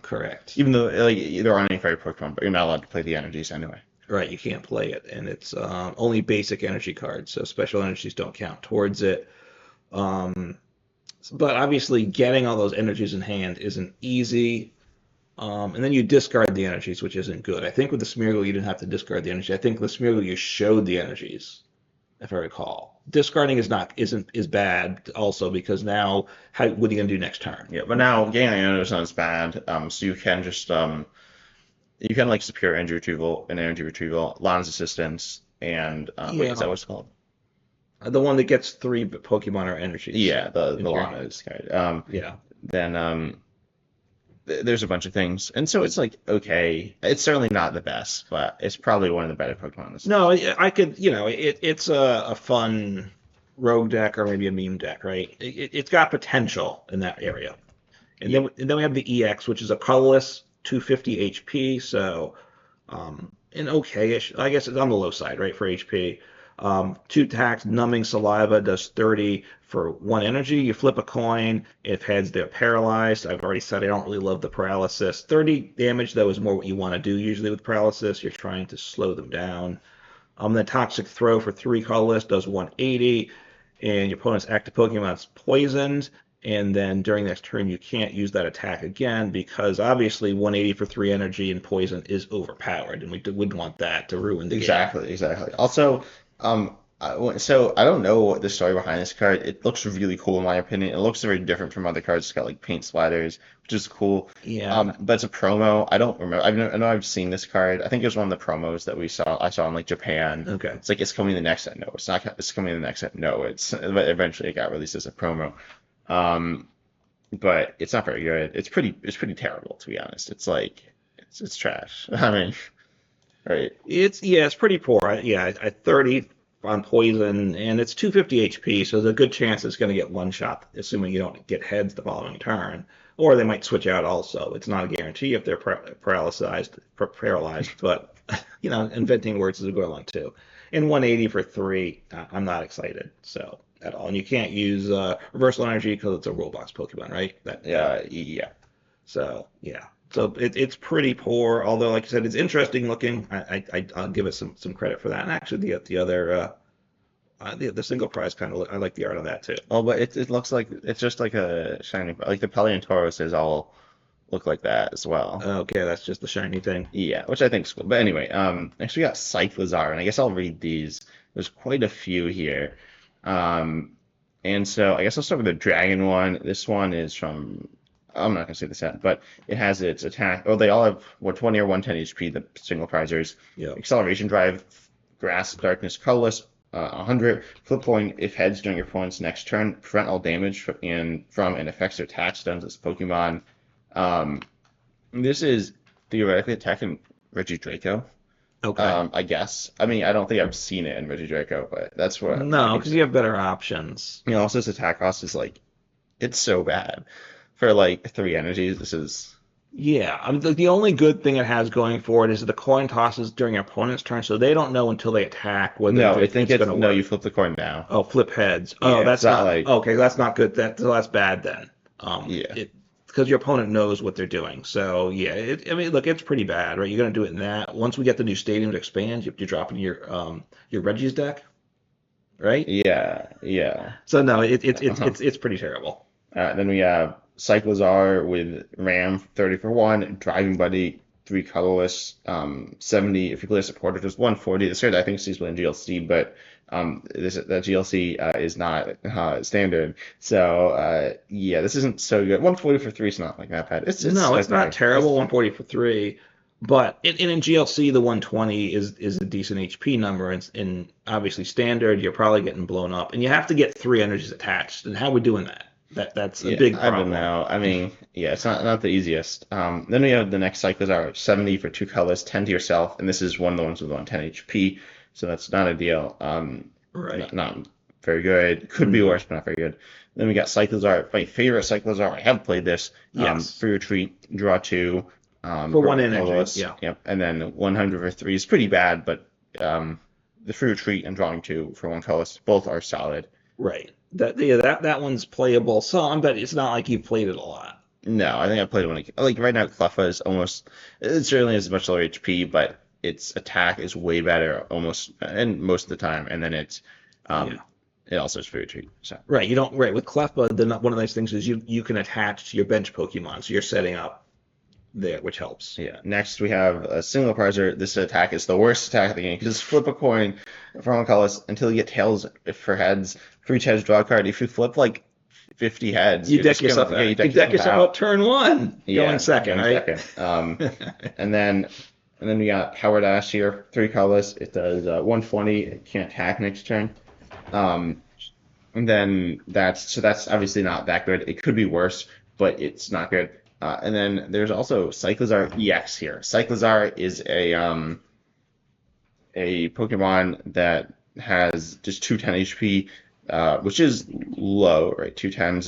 correct. Even though like there aren't any fairy Pokemon, but you're not allowed to play the energies anyway. Right, you can't play it, and it's only basic energy cards, so special energies don't count towards it. Um, but obviously, getting all those energies in hand isn't easy. And then you discard the energies, which isn't good. I think with the Smeargle, you didn't have to discard the energy. I think with the Smeargle, you showed the energies, if I recall. Discarding is bad also because now what are you gonna do next turn? Yeah, but now getting Iono is not as bad. So you can just you can like secure energy retrieval, Lon's assistance, and wait, is that Yeah, what it's called? the one that gets three Pokemon or energies Yeah, the into your Lana hand. is card. Yeah. Then there's a bunch of things, and so it's like okay, it's certainly not the best, but it's probably one of the better Pokemon this. No, I could, it's a fun rogue deck or maybe a meme deck, right? It's got potential in that area. Yeah, And then we have the EX, which is a colorless 250 HP, so an okay-ish. I guess it's on the low side, right, for HP. Two attacks, numbing saliva does 30 for one energy. You flip a coin. If heads, they're paralyzed. I've already said I don't really love the paralysis. 30 damage, though, is more what you want to do usually with paralysis. You're trying to slow them down. The toxic throw for three colorless does 180, and your opponent's active Pokemon's poisoned. And then during next turn, you can't use that attack again because obviously 180 for three energy and poison is overpowered, and we wouldn't want that to ruin the game. exactly. Also, so I don't know what the story behind this card. It looks really cool in my opinion. It looks very different from other cards. It's got like paint splatters, which is cool. Yeah. But it's a promo. I don't remember. I know I've seen this card. I think it was one of the promos that we saw. I saw in like Japan. Okay. It's like it's coming the next set. No, it's not. It's coming the next set. No, it's. But eventually it got released as a promo. Um, but it's not very good. It's pretty terrible to be honest. It's like it's trash. I mean, right? It's pretty poor. Yeah, at 30 on poison, and it's 250 HP, so there's a good chance it's going to get one shot, assuming you don't get heads the following turn. Or they might switch out also. It's not a guarantee if they're paralyzed, but inventing words is a good one too. And 180 for three, I'm not excited so at all. And you can't use reversal energy because it's a Roblox Pokemon, right? That Yeah. so yeah. So it's pretty poor, although like I said, it's interesting looking. I'll give it some credit for that. And actually, the other The single prize kind of, I like the art on that too. Oh, but it looks like it's just like a shiny, like the Paleontauruses all look like that as well. Okay, that's just the shiny thing. Yeah, which I think is cool. But anyway, next we got Cyclizar, and I guess I'll read these. There's quite a few here. Um, and so I guess I'll start with the dragon one. This one is from, I'm not gonna say the set, but it has its attack. Oh, they all have 120 or 110 HP, the single prizers. Yeah. Acceleration drive, grasp, darkness, colorless, 100. Flip coin if heads during your opponent's next turn. Prevent all damage from and effects or attacks done to this Pokemon. Um, this is theoretically attacking Regidraco. Okay. I guess. I mean, I don't think I've seen it in Regidraco, but that's what I No, can because see. you have better options. Also, this attack cost is like, it's so bad. For like 3 energies, this is. Yeah, I mean, the only good thing it has going for it is the coin tosses during your opponent's turn, so they don't know until they attack whether No, I think it's going it's. to No, work. you flip the coin now. Oh, flip heads. Oh, Yeah, it's that's not not like. okay. That's not good. So that's bad then. Yeah. It because your opponent knows what they're doing. So yeah, I mean, look, it's pretty bad, right? You're going to do it in that. Once we get the new stadium to expand, you drop in your Reggie's deck, right? Yeah, yeah. So no, Uh-huh. it's pretty terrible. Then we have Cyclizar with Ram 30 for 1, Driving Buddy 3 colorless, 70 if you play a supporter, just 140. This card I think is useful in GLC, but the GLC is not standard. So yeah, this isn't so good. 140 for 3 is not like that bad. It's No, it's not okay. terrible. 140 for three, but in GLC the 120 is a decent HP number, and obviously standard you're probably getting blown up, and you have to get 3 energies attached. And how are we doing that? That's a Yeah, big I don't problem. know. I mean, yeah, it's not the easiest. Then we have the next cycles are 70 for 2 colors, 10 to yourself, and this is one of the ones with 110 HP, so that's not ideal. Right. Not very good. Could be Hmm. worse, but not very good. Then we got cycles are my favorite cycles are. I have played this. Yes. Free retreat, draw 2, For for one one energy. colorless. Yeah. Yep, and then 100 for 3 is pretty bad, but the free retreat and drawing 2 for 1 colorless both are solid. Right. That one's playable some, but it's not like you've played it a lot. No, I think I played one. Like right now, Cleffa is almost. It certainly has much lower HP, but its attack is way better almost, and most of the time. And then Yeah. um, it also is free retreat. So Right. You don't. Right. With Cleffa, one of the nice things is you can attach to your bench Pokemon, so you're setting up there, which helps. yeah. Next we have a single prizer. This attack is the worst attack of the game because flip a coin from one colors until you get tails for heads. For each heads, draw a card. If you flip like 50 heads, You you're deck just yourself gonna yeah, out. you You deck deck yourself yourself out. out turn one, going Yeah, second, going right? second. And then we got Power Dash here, 3 colors. It does 120. It can't attack next turn. Um, and then that's obviously not that good. It could be worse, but it's not good. And then there's also Cyclizar EX here. Cyclizar is a Pokemon that has just 210 HP, which is low, right? 210's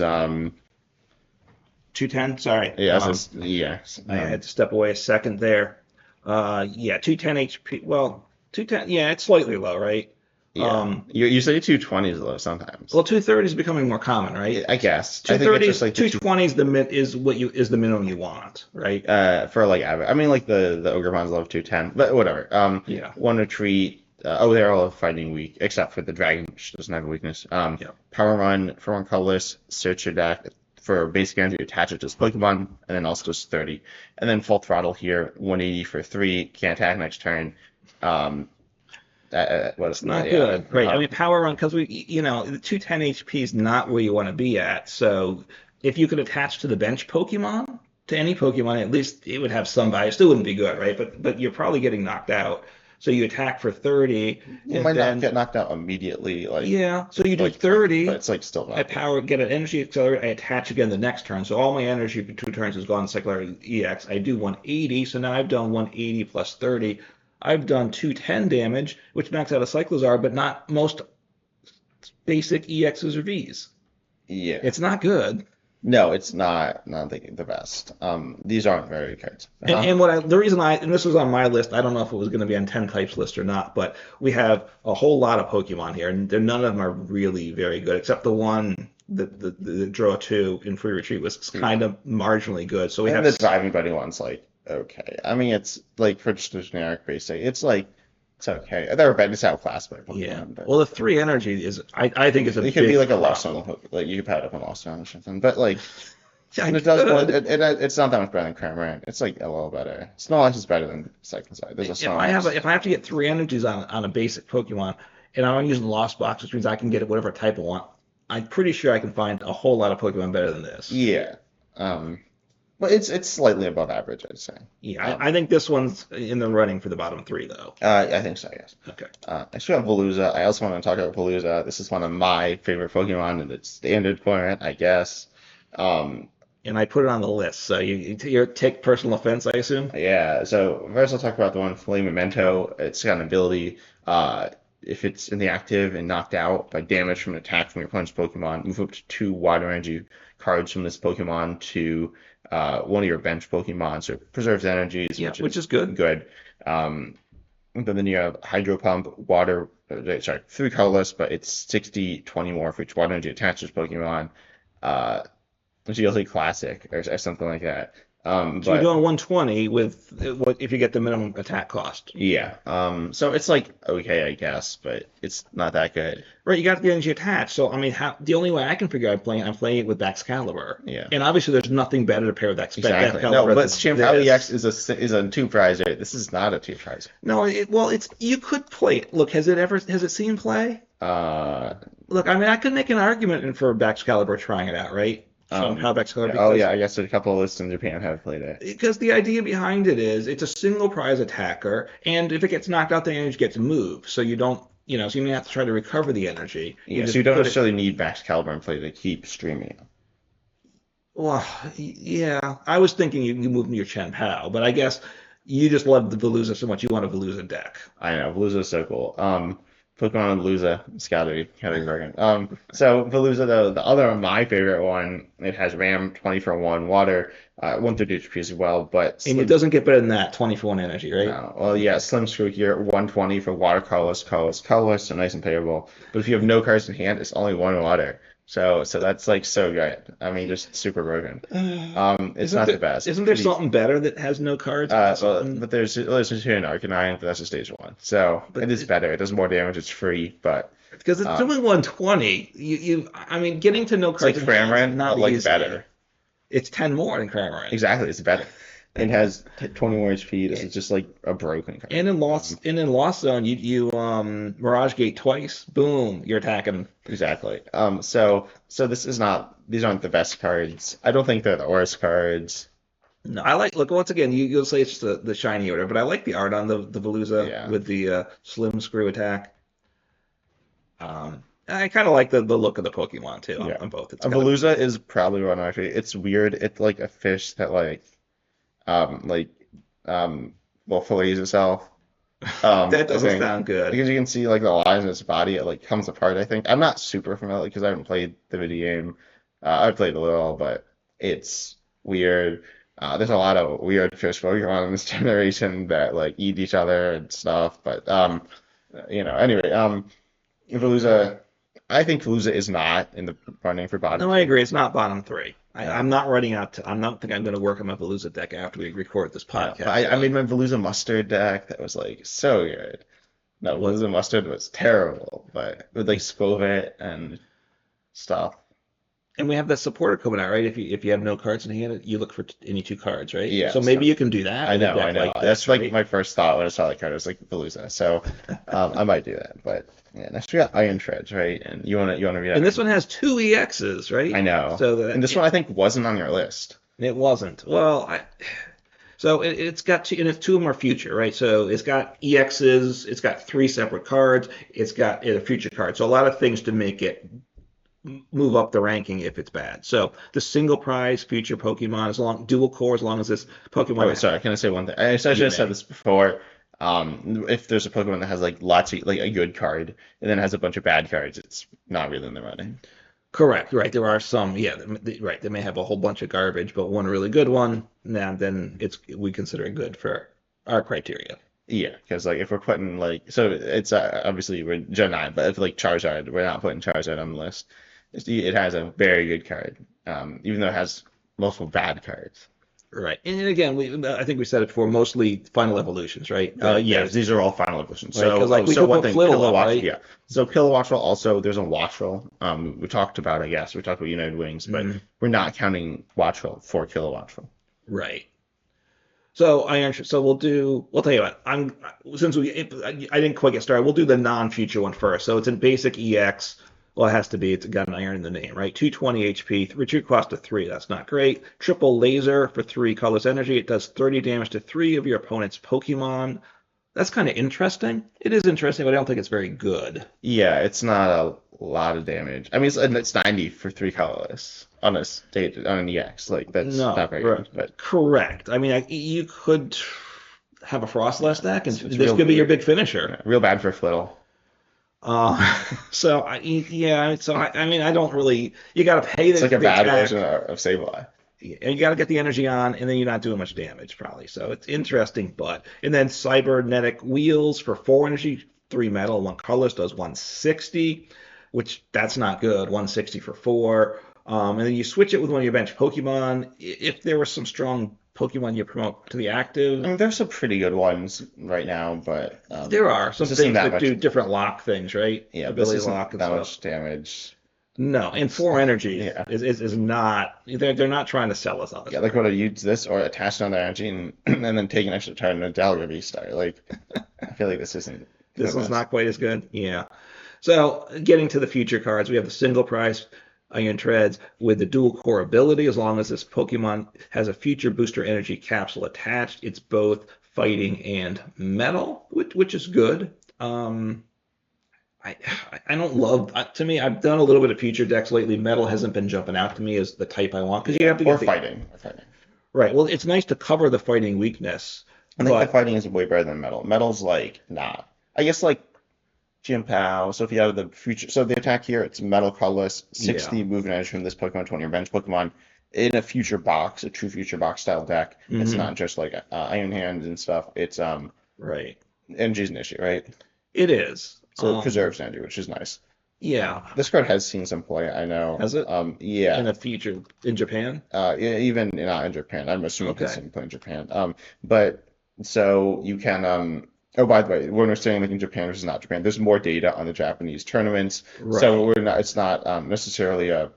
210. Sorry. yeah, yeah. I had to step away a second there. Yeah, 210 HP. Well, 210. Yeah, it's slightly low, right? Yeah. You say 220 is low sometimes. Well, 230 is becoming more common, right? I guess. I think it's 230 just like the 220 is the is the minimum you want, right? for like average. I mean, like the Ogremons love 210, but whatever. Yeah. One retreat. Oh, they're all fighting weak except for the dragon, which doesn't have a weakness. Yeah. Power run for 1 colorless. Search your deck for basic energy. Attach it to this Pokemon, and then also just 30. And then full throttle here. 180 for 3. Can't attack next turn. Um, what is Not yeah. good, right? I mean, power run because the 210 HP is not where you want to be at. So if you could attach to the bench Pokemon, to any Pokemon, at least it would have some value. Still wouldn't be good, right? But you're probably getting knocked out. So you attack for 30, You and might not then get knocked out immediately, yeah, so you do like, 30. but it's like still I not good. power get an energy accelerator. I attach again the next turn. So all my energy for 2 turns has gone to Cycler EX. I do 180. So now I've done 180 plus 30. I've done 210 damage, which knocks out a Cyclozar, but not most basic EXs or Vs. Yeah. It's not good. No, it's not the best. These aren't very good cards. And the reason and this was on my list, I don't know if it was going to be on 10 types list or not, but we have a whole lot of Pokemon here, and none of them are really very good, except the one, the draw 2 in free retreat was kind of marginally good. So we And have the driving buddy one's like okay. I mean, it's like for just a generic basic, it's like It's okay. They're bad. It's outclassed by Yeah. Pokemon, but Well, the 3 energy is I think is a it could be big like a Lost problem. Zone. Like you could put it up in Lost Zone or something. But like I it does. Well, could. it's not that much better than Cramorant. It's like a little better. Snorlax is better than second side. There's a Snorlax. If I have to get 3 energies on a basic Pokemon, and I'm using the Lost Box, which means I can get it whatever type I want, I'm pretty sure I can find a whole lot of Pokemon better than this. Yeah. But it's slightly above average, I'd say. Yeah, I think this one's in the running for the bottom three, though. I think so, yes. Okay. I still have Veluza. I also want to talk about Veluza. This is one of my favorite Pokemon in its standard format, I guess. Um, And I put it on the list, so you take personal offense, I assume. yeah, so first I'll talk about the one Flame Memento. It's got an ability, if it's in the active and knocked out by damage from an attack from your opponent's Pokemon, move up to 2 water energy cards from this Pokemon to one of your bench Pokemon. So it preserves energies, Yeah, which is good. good. Um, but then you have Hydro Pump, water, sorry, 3 colorless, but it's 60/20 more for each water energy attaches Pokemon. Uh, GLC Classic or something like that. So you're But doing 120 with what if you get the minimum attack cost. yeah, so it's like okay, I guess, but it's not that good. Right, you got the energy attached. So I mean, the only way I can figure out I'm playing it with Baxcalibur. Yeah, And obviously, there's nothing better to pair with exactly. Baxcalibur No, than but Champao this. EX is a two prize. This is not a two prize. No, well, it's you could play it. Look, has it seen play? Uh, Look, I mean, I could make an argument for Baxcalibur trying it out, right? Showing how Baxcalibur oh because yeah, I guess a couple of lists in Japan have played it. because the idea behind it is it's a single prize attacker, and if it gets knocked out, the energy gets moved. So you don't, so you may have to try to recover the energy. Yeah, so just you don't put it. necessarily need Caliber and play to keep streaming. Well, yeah, I was thinking you move your Chen Pao, but I guess you just love the Veluza so much you want a Veluza deck. I know, Veluza's so cool. Pokemon Veluza, it's gotta be broken. So Veluza though, the other my favorite one, it has Ram 20 for 1, Water, 130 HP as well, but And it doesn't get better than that, 20 for 1 energy, right? no. Well, yeah, Slim Screw here, 120 for Water, colorless, so nice and payable. But if you have no cards in hand, it's only 1 water. So that's like so good. I mean, just super broken. It's not the best. Isn't there something better that has no cards? But there's here an Arcanine, but that's a stage 1. So But it is better. It does more damage. It's free, but because it's doing 120. I mean, getting to no it's like cards Cramorant, not but like easy. better. It's 10 more than Cramorant. Exactly, it's better. It has 20 more HP. This is just like a broken card. And in Lost Zone, you Mirage Gate twice. Boom, you're attacking. Exactly. So this is not. These aren't the best cards. I don't think they're the worst cards. No, I like. Look, once again, you'll say it's just the shiny order, but I like the art on the Veluza with the slim screw attack. I kind of like the look of the Pokemon too on both. It's Veluza is probably one of my favorite. It's weird. It's like a fish that like well fillets itself. That doesn't sound good. Because you can see like the lines in its body, it like comes apart, I think. I'm not super familiar because I haven't played the video game. I've played a little, but it's weird. There's a lot of weird fish Pokemon in this generation that like eat each other and stuff. But anyway, Veluza, I think Veluza is not in the running for bottom. No, I agree. It's not bottom three. I'm not running out. I'm not think I'm going to work on my Veluza deck after we record this podcast. I made my Veluza Mustard deck that was like so good. No, Veluza Mustard was terrible, but with like Skwovet and stuff. And we have that supporter coming out, right? If you have no cards in hand, you look for any 2 cards, right? Yeah. So maybe you can do that. I with a know. deck like this, That's like right? my first thought when I saw that card. I was like Veluza. So I might do that. But yeah, next we got Iron Treads, right? And you wanna read that? And this one has 2 EXs, right? I know. And this one I think wasn't on your list. It wasn't. Well, so it's got 2, and it's 2 of them are future, right? So it's got EXs, it's got 3 separate cards, it's got a future card. So a lot of things to make it move up the ranking if it's bad. So the single prize future Pokemon, dual core, as long as this Pokemon. Oh, sorry, can I say one thing? I should have said this before. If there's a Pokemon that has like lots of like a good card and then has a bunch of bad cards, it's not really in the running. Correct, right. There are some, right. They may have a whole bunch of garbage, but one really good one, then we consider it good for our criteria. Yeah, because like if we're putting like so it's obviously we're Gen 9, but if like Charizard, we're not putting Charizard on the list. It has a very good card, even though it has multiple bad cards. Right. And again, I think we said it before, mostly final evolutions, right? Yes, There's these are all final evolutions. right because So, like we so could one put thing, Flittle up, kilowatt, right? yeah. So kilowatt roll also, there's a watch roll. We talked about, I guess, we talked about United Wings, but Mhm. we're not counting watch roll for kilowatt roll. Right. So so we'll tell you what, since I didn't quite get started, we'll do the non-future one first. So it's in basic EX. Well, it has to be. It's got an iron in the name, right? 220 HP, retreat cost of 3. That's not great. Triple laser for 3 colors energy. It does 30 damage to 3 of your opponent's Pokemon. That's kind of interesting. It is interesting, but I don't think it's very good. Yeah, it's not a lot of damage. I mean, it's 90 for 3 colorless on a state on an EX. Like that's not No, very good, but correct. I mean, you could have a Frostlass deck, and it's this real could be your big finisher. yeah, real bad for Flittle. Yeah, I mean, I don't really. You got to pay It's like a the bad version attack, of Sableye. and you got to get the energy on, and then you're not doing much damage probably. So it's interesting, but and then cybernetic wheels for 4 energy, 3 metal, 1 colorless does 160, which that's not good. 160 for 4. And then you switch it with one of your bench Pokemon. If there were some strong Pokemon you promote to the I active, mean, there's some pretty good ones right now, but there are some this isn't things that that much. do different lock things, right? Yeah, this Ability isn't lock and that stuff. much damage. No, and It's 4 energy yeah, is not. They're not trying to sell us on this yeah. Like, card. would I use this or attach another energy and and then take an extra turn and a Dalga restart? Like, I feel like this isn't the This one's best. not quite as good. Yeah. So getting to the future cards, we have the single price Iron Treads with the dual core ability. As long as this Pokemon has a future booster energy capsule attached, it's both fighting and metal, which is good. I I don't love to me. I've done a little bit of future decks lately. Metal hasn't been jumping out to me as the type I want because you Yeah, have to or get the fighting, or fighting. right. Well, it's nice to cover the fighting weakness, I think the but fighting is way better than metal. Metal's like not. I guess like Jim Pow. So if you have the future, so the attack here, it's metal colorless, yeah. 60 movement energy from this Pokemon to one of your bench Pokemon in a future box, a true future box style deck. It's Hmm. not just like Iron Hands and stuff. It's Right. energy's an issue, right? It is. So it preserves energy, which is nice. Yeah. This card has seen some play, I know. Has it Yeah. in a future in Japan? Yeah, even not in Japan. I'm assuming it's Okay. in play in Japan. But so you can oh, by the way, when we're saying like in Japan versus not Japan, there's more data on the Japanese tournaments. So Right. we're not it's not necessarily a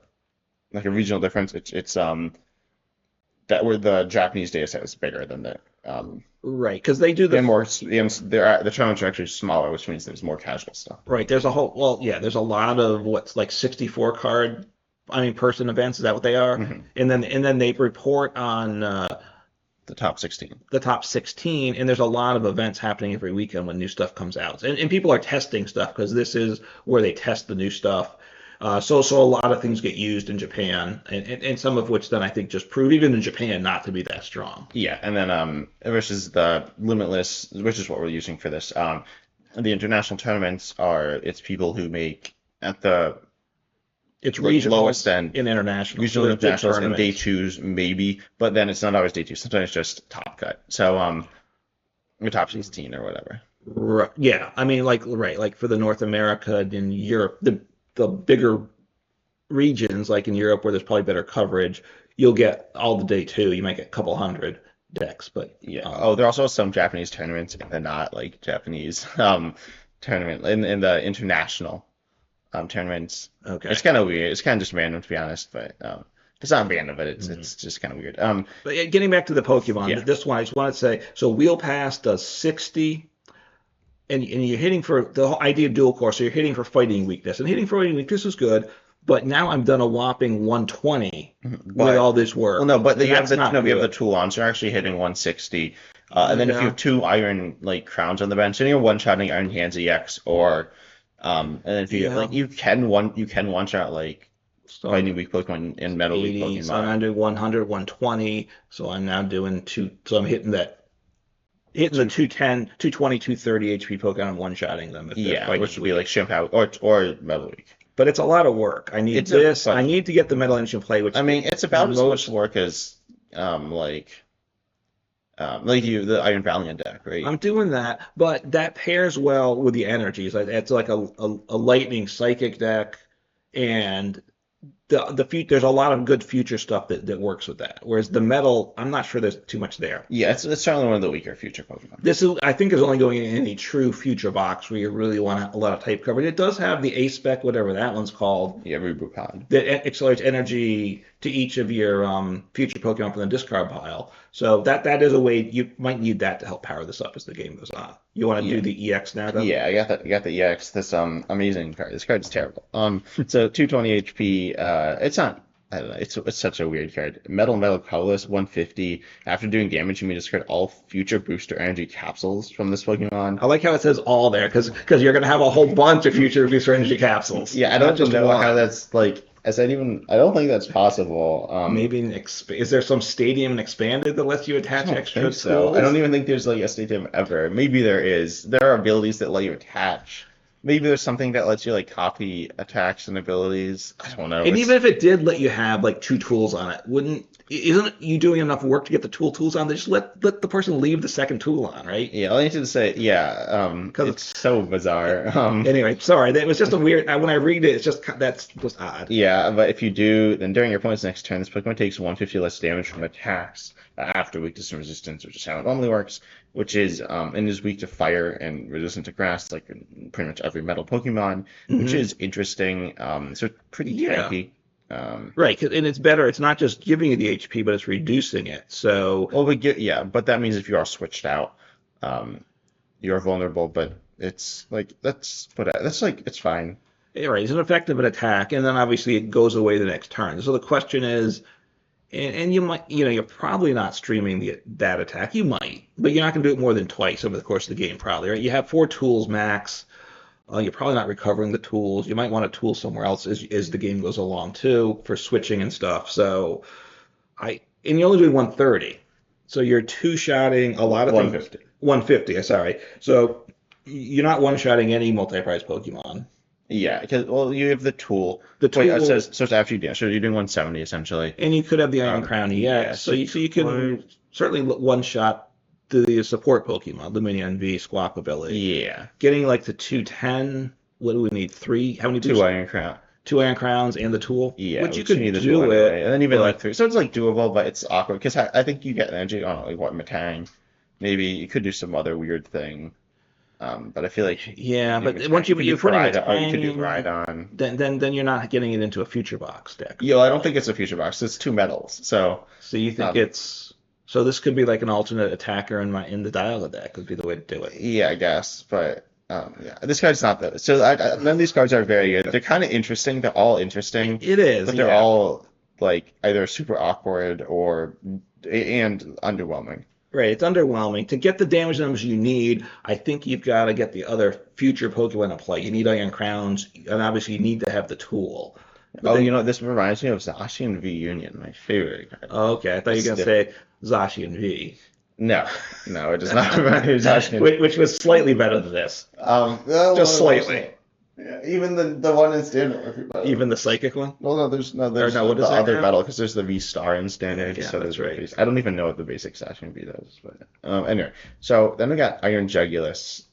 like a regional difference. It's that where the Japanese data set is bigger than the Right. Because they do and the more and the tournaments are actually smaller, which means there's more casual stuff. right. There's a whole well, yeah. There's a lot of what's like 64 card. I mean, person events. Is that what they are? Hmm. And then they report on The top 16. the top 16, and there's a lot of events happening every weekend when new stuff comes out, and people are testing stuff because this is where they test the new stuff. So a lot of things get used in Japan, and some of which then I think just prove even in Japan not to be that strong. Yeah, and then versus the limitless, which is what we're using for this. The international tournaments are it's people who make at the It's like lowest regionals end, and international, so usually there's big internationals and day tournaments. twos maybe, but then it's not always day two. Sometimes it's just top cut. So the top 16 or whatever. Right, yeah, I mean like right, like for the North America and Europe, the bigger regions like in Europe where there's probably better coverage, you'll get all the day two. You might get a couple hundred decks, but Yeah. Oh, there are also some Japanese tournaments in the not like Japanese tournament in the international tournaments. It's okay. kind of weird. It's kind of just random to be honest, but it's not random, but Mhm. it's just kind of weird. But yeah, getting back to the Pokemon, Yeah. this one I just want to say, so Wheel Pass does 60, and you're hitting for the whole idea of dual core, so you're hitting for fighting weakness, and hitting for fighting weakness is good, but now I'm done a whopping 120 with But all this well, work, no, but and you have that's the not no, you have the good. tool on, so you're actually hitting 160. And then if you Yeah, have two iron like crowns on the bench, then you're one shotting Iron Hands EX or and then if you yeah. like you can one shot like So fighting weak Pokemon and metal weak 80, so I'm Pokemon. now doing 100, 120, so I'm now doing two, so I'm hitting the Two 210, 220, 230 HP Pokemon and one-shotting them if they're yeah, which fighting would be like weak. Shampoo or metal weak. But it's a lot of work. I need It's a this. I but need to get the Metal Engine play, I which mean it's about as much most work as like you the Iron Valiant deck, right? I'm doing that, but that pairs well with the energies. It's like a lightning psychic deck, and there's a lot of good future stuff that works with that. Whereas the metal, I'm not sure there's too much there. Yeah, it's certainly one of the weaker future Pokemon. This is, I think, is only going in any true future box where you really want a lot of type coverage. It does have the A spec, whatever that one's called, Yeah, Reboot Pod. that accelerates energy to each of your future Pokemon from the discard pile. So that is a way you might need that to help power this up as the game goes on. You want to do Yeah. the EX now, though? Yeah, I got that. I got the EX. This amazing card. This card's terrible. So 220 HP. It's not. I don't know. It's such a weird card. Metal colorless 150. After doing damage, you may discard all future booster energy capsules from this Pokemon. I like how it says all there because you're going to have a whole bunch of future booster energy capsules. Yeah, I not don't just know one. how that's like. As I even. I don't think that's possible. Maybe is there some stadium expanded that lets you attach I don't extra think so. tools? I don't even think there's like a stadium ever. Maybe there is. There are abilities that let you attach. Maybe there's something that lets you like copy attacks and abilities. I don't know. And even if it did let you have like two tools on it, isn't you doing enough work to get the tools on? They just let the person leave the second tool on, right? Yeah, all I need to say, yeah, Because it's so bizarre. anyway, sorry, that was just a weird. When I read it, it's that's just odd. Yeah, but if you do, then during your opponent's next turn, this Pokemon takes 150 less damage from attacks after weakness and resistance, which is how it normally works, which is and is weak to fire and resistant to grass, like in pretty much every metal Pokemon, which Mhm. is interesting. So it's pretty Yeah. tanky. Right, and it's better. It's not just giving you the HP, but it's reducing it. So Well, but that means if you are switched out, you're vulnerable. But it's like that's like it's fine. right, it's an effective at attack, and then obviously it goes away the next turn. So the question is, and you might, you're probably not streaming that attack. You might, but you're not going to do it more than twice over the course of the game, probably. Right? You have 4 tools max. You're probably not recovering the tools. You might want a tool somewhere else as the game goes along too for switching and stuff. So and you're only doing 130, so you're two-shotting a lot of things. 150. 150. Sorry. So you're not one-shotting any multi-prize Pokemon. Yeah, because you have the tool. The Wait, tool, so it's after you damage. So you're doing 170 essentially. and you could have the Iron Crown EX. yeah, So you can certainly one-shot the support Pokemon, Lumineon V, Squawk ability. Yeah, Getting like the 210. What do we need? 3? How many? two Iron Crown. 2 Iron Crowns and the tool. Yeah, Which you which could need the do tool it. anyway. And then even but- like 3. So it's like doable, but it's awkward because I think you get energy on like what Matang. Maybe you could do some other weird thing. But I feel like Yeah, but Matang- once could you're do putting a Rhydon- or you could do tang, Rhydon. then you're not getting it into a future box deck. Yo, I don't think it's a future box. It's 2 metals. So So you think so this could be like an alternate attacker in the Dialga deck would be the way to do it. yeah, I guess. But yeah, this card's not that. So none of these cards are very good. They're kind of interesting. They're all interesting. It is, But they're yeah. all like either super awkward and underwhelming. Right, it's underwhelming. To get the damage numbers you need, I think you've got to get the other future Pokemon in play. You need Iron Crowns, and obviously you need to have the tool. But This reminds me of Zacian V Union, my favorite card. okay, I thought you were going to say Zacian V, No, it does not remind me of Zacian. which was slightly better than this. Well, Just slightly. Yeah, even the one in standard. Even the psychic one? Well, there's what the is that other now? battle because there's the V Star in standard. Yeah, so that's there's right. I don't even know what the basic Zacian V does, but anyway. So then we got Iron Jugulus.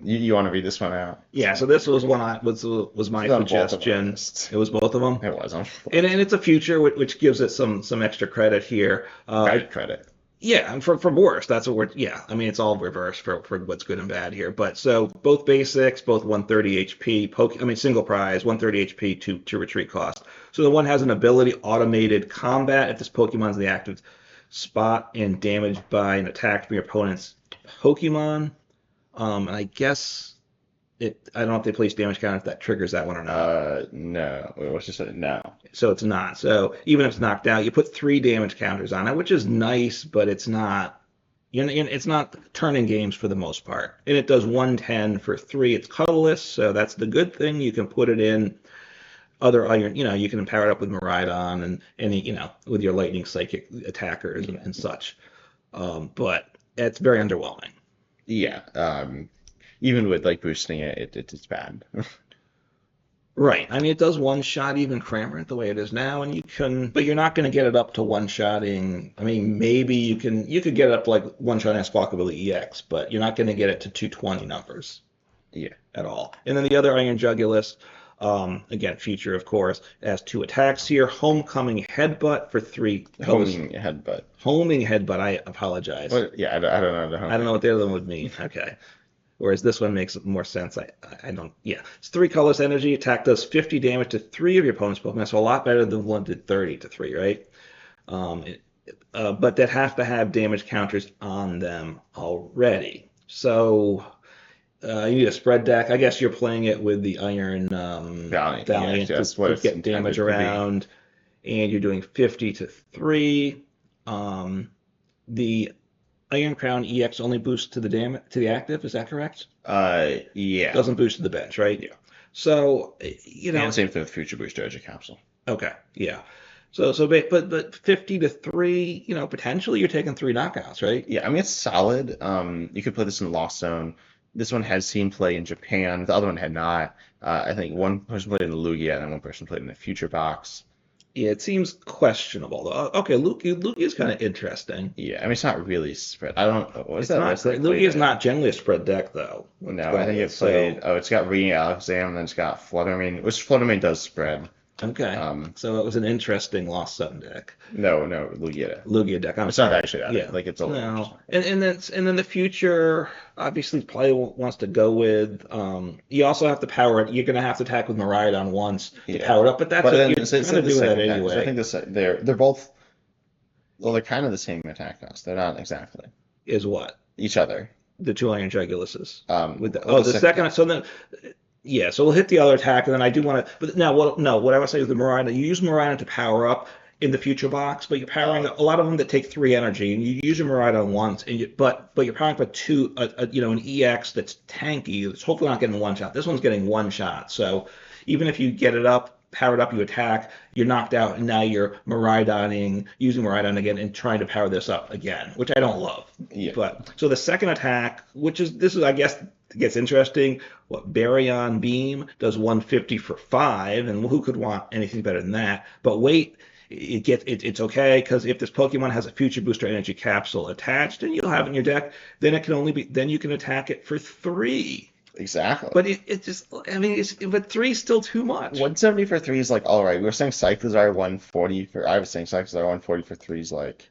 You want to read this one out? Yeah, so this was one was my It's on both of our suggestion. lists. It was both of them. It was on And it's a future which gives it some extra credit here. guide credit. Yeah, and for worse, that's what I mean, it's all reverse for what's good and bad here. But so both basics, both 130 HP, single prize, 130 HP to retreat cost. So the one has an ability automated combat if this Pokemon's in the active spot and damaged by an attack from your opponent's Pokemon. And I guess I don't know if they place damage counter if that triggers that one or not. No. Wait, what's just no? So it's not. So even if it's knocked out, you put 3 damage counters on it, which is nice, but it's not. It's not turning games for the most part. And it does 110 for 3. It's colorless, so that's the good thing. You can put it in other iron. You can power it up with Miraidon and any with your lightning psychic attackers and such. But it's very underwhelming. Yeah. Even with like boosting it's bad. Right. I mean, it does one-shot even Cramorant the way it is now, and but you're not going to get it up to one-shotting. I mean, maybe you could get it up to like one-shotting Squawk Ability EX, but you're not going to get it to 220 numbers. Yeah. At all. And then the other Iron Jugulus, Again, future, of course. It has 2 attacks here. Homecoming Headbutt for 3 colors. Homing headbutt. Homing Headbutt, I apologize. What? Yeah, I don't know the I don't know what the other one would mean. Okay. Whereas this one makes more sense. I don't. Yeah, it's 3 colors energy. Attack does 50 damage to 3 of your opponent's Pokemon, so a lot better than one did 30 to 3, right? Um, it, but that have to have damage counters on them already. So you need a spread deck. I guess you're playing it with the Iron Valiant. Valiant Yeah, that's what to it's get intended damage to be. around, and you're doing 50 to 3. The Iron Crown EX only boosts to the active. Is that correct? Yeah. Doesn't boost to the bench, right? Yeah. So And same thing with Future Booster Edge Capsule. okay, yeah. But 50 to 3, potentially you're taking 3 knockouts, right? Yeah, I mean it's solid. You could play this in Lost Zone. This one has seen play in Japan. The other one had not. I think one person played in the Lugia, and then one person played in the Future Box. Yeah, it seems questionable though. Okay, Lugia is kind of interesting. Yeah, I mean it's not really spread. I don't know. What's It's that not list that great. played Lugia is it? not generally a spread deck though. No, I think it played. Oh, it's got Ringing Alakazam, and then it's got Flutter Mane, which Flutter Mane does spread. Okay, so it was an interesting Lost Sun deck. No, Lugia. Lugia deck. I'm It's not sorry. actually that. Yeah. Like it's a little No, interesting. and then the future obviously play wants to go with. You also have to power it. You're gonna have to attack with Miraidon once to Yeah. power it up, but that's But then you're say gonna the do that second deck, 'cause I anyway. think they're both well, they're kind of the same attack cost. They're not exactly Is what each other. the 2 Iron Juguluses with the Well, the second. So then. Yeah, so we'll hit the other attack, and then I do want to. But now, what I would say is the Marina. You use Marina to power up in the future box, but you're powering a lot of them that take 3 energy, and you use your Marina once, but you're powering up a two, an EX that's tanky. It's hopefully not getting one shot. This one's getting one shot. So even if you get it up, powered up, you attack, you're knocked out, and now you're Miraidon-ing, using Miraidon again, and trying to power this up again, which I don't love. Yeah. But so the second attack, this is I guess gets interesting. What Baryon Beam does 150 for 5, and who could want anything better than that? But wait, it's okay because if this Pokemon has a Future Booster Energy Capsule attached, and you'll have it in your deck, then you can attack it for 3. Exactly. But it just, I mean, but 3 is still too much. 170 for 3 is like all right. We were saying Cyclizar 140 for. I was saying Cyclizar 140 for 3 is like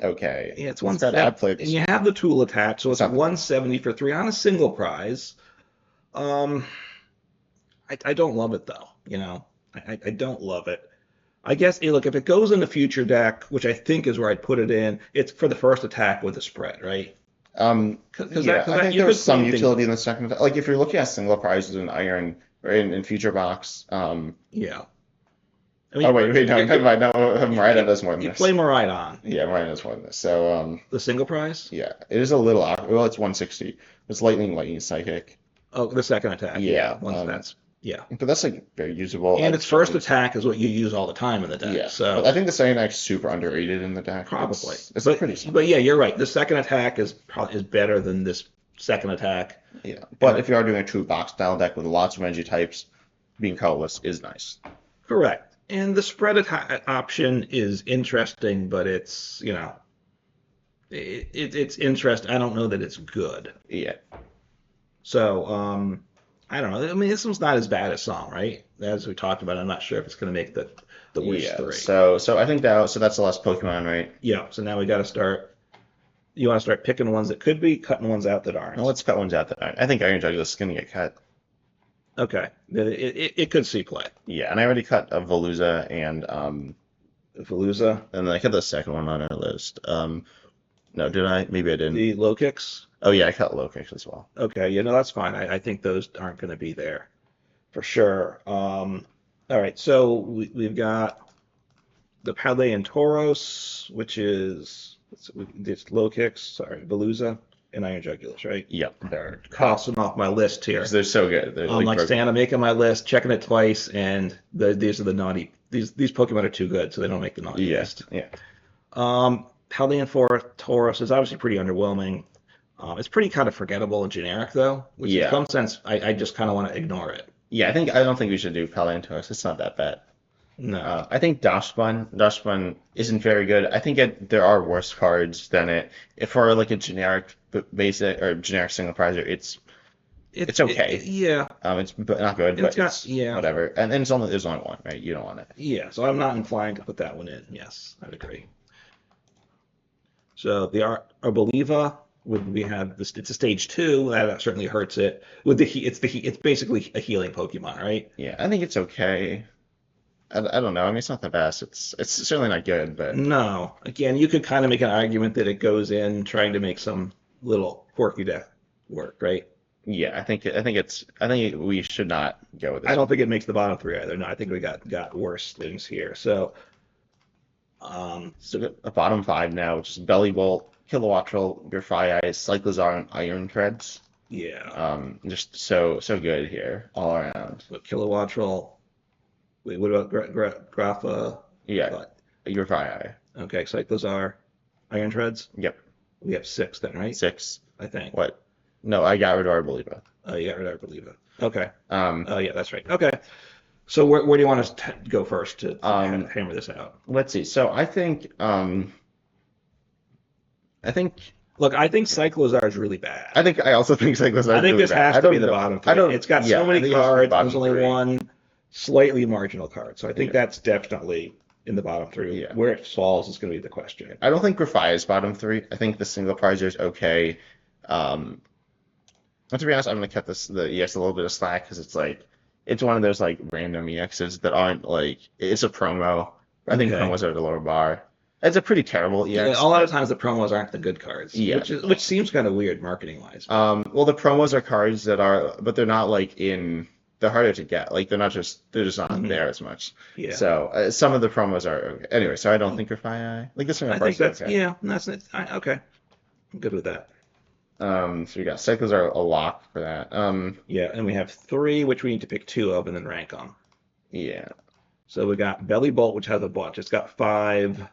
okay. Yeah, it's Let's 170, play and you have the tool attached, so it's 170 for 3 on a single prize. I don't love it though. I don't love it. I guess look, if it goes in the future deck, which I think is where I'd put it in, it's for the first attack with the spread, right? Yeah, I think there's some utility in the second attack. Like if you're looking at single prizes in Iron or in Future Box. Yeah. I Oh wait, no, never mind. No, Miraidon does more than You this. play Miraidon. Yeah, Miraidon does more than this. So The single prize? yeah, it is a little awkward. Well, it's 160. It's lightning, psychic. Oh, the second attack. Yeah, yeah. But that's like very usable. And its first attack is what you use all the time in the deck. Yeah. So But I think the second attack is super underrated in the deck. probably. It's pretty simple. But yeah, you're right. The second attack is better than this second attack. Yeah. But if you are doing a true box style deck with lots of energy types, being colorless is nice. Correct. And the spread option is interesting, but it's it's interesting. I don't know that it's good. Yeah. So I don't know. I mean, this one's not as bad as Song, right? As we talked about, I'm not sure if it's going to make the Wish 3. So I think that's the last Pokemon, right? Yeah. So now we got to start. You want to start picking ones that could be, cutting ones out that aren't. Well, let's cut ones out that aren't. I think Iron Jugulis is going to get cut. Okay. It could see play. Yeah, and I already cut a Veluza and Veluza. then I cut the second one on our list. No, did I? Maybe I didn't. The low kicks. Oh yeah, I cut low kicks as well. Okay. That's fine. I think those aren't going to be there for sure. All right. So we've got the Paldea Tauros, which is it's low kicks. Sorry, Veluza and Iron Jugulus, right? Yep. They're crossing off my list here. They're so good. They're I'm like Santa making my list, checking it twice, and these are the naughty. These Pokemon are too good, so they don't make the naughty list. Yeah. Paldea Tauros is obviously pretty underwhelming. It's pretty kind of forgettable and generic though, which in some sense I just kind of want to ignore it. Yeah, I don't think we should do Paldea Tauros. It's not that bad. No. I think Dashbun isn't very good. I think there are worse cards than it. If for like a generic basic or generic single prizer, it's It's okay. Yeah, It's not good, and it's but got it's yeah, whatever. And then there's only one, right? You don't want it. yeah. So I'm not inclined to put that one in. Yes, I'd agree. So the Arboliva would we have this? It's a stage two. That certainly hurts it. With it's basically a healing Pokemon, right? Yeah, I think it's okay. I don't know. I mean, it's not the best. It's certainly not good, but No. Again, you could kind of make an argument that it goes in trying to make some little quirky deck work, right? yeah, I think we should not go with I this don't one. think it makes the bottom three either. No, I think we got worse things here. So, um, So we got a bottom five now, which is Belly Bolt, Kilowattrel, Grafaiai, Cyclozar, and Iron Treads. yeah. Just so good here all around. So Kilowattrel. Wait, what about Grapha? Yeah, What? Grafaiai. Okay, Cyclozar, Iron Treads. Yep, We have six then, right? 6. I think. What? No, I got rid of Arboliva. Oh, you got rid of Believer. Okay. Um, Oh, yeah, that's right. Okay. So where do you want us to go first to um, hammer this out? let's see. So I think Look, I think Cyclozar is really bad. I also think Cyclozar I is think really this bad. has I to be don't the know. bottom I three. don't. It's got Yeah, so I many think it has to be cards. bottom There's only three. one slightly marginal card. So I think Yeah, that's definitely in the bottom three. yeah. Where it falls is going to be the question. I don't think Grafaiai is bottom three. I think the single prizer is okay. Um, but to be honest, I'm gonna cut the EX a little bit of slack because it's one of those like random EXs that aren't like it's a promo. I think Okay. promos are the lower bar. It's a pretty terrible Yeah, EX, a lot of but times the promos aren't the good cards, yeah. which seems kind of weird marketing wise. But Well, the promos are cards that are, but they're not like they're harder to get. Like they're just not mhm, there as much. yeah, So some of the promos are okay. Anyway. So I don't think Grafaiai like this one I think price is that's okay. yeah, that's it. Okay, I'm good with that. So we got cycles are a lock for that. Yeah, and we have three, which we need to pick two of and then rank them. Yeah, So we got Belly Bolt, which has a bunch. It's got five.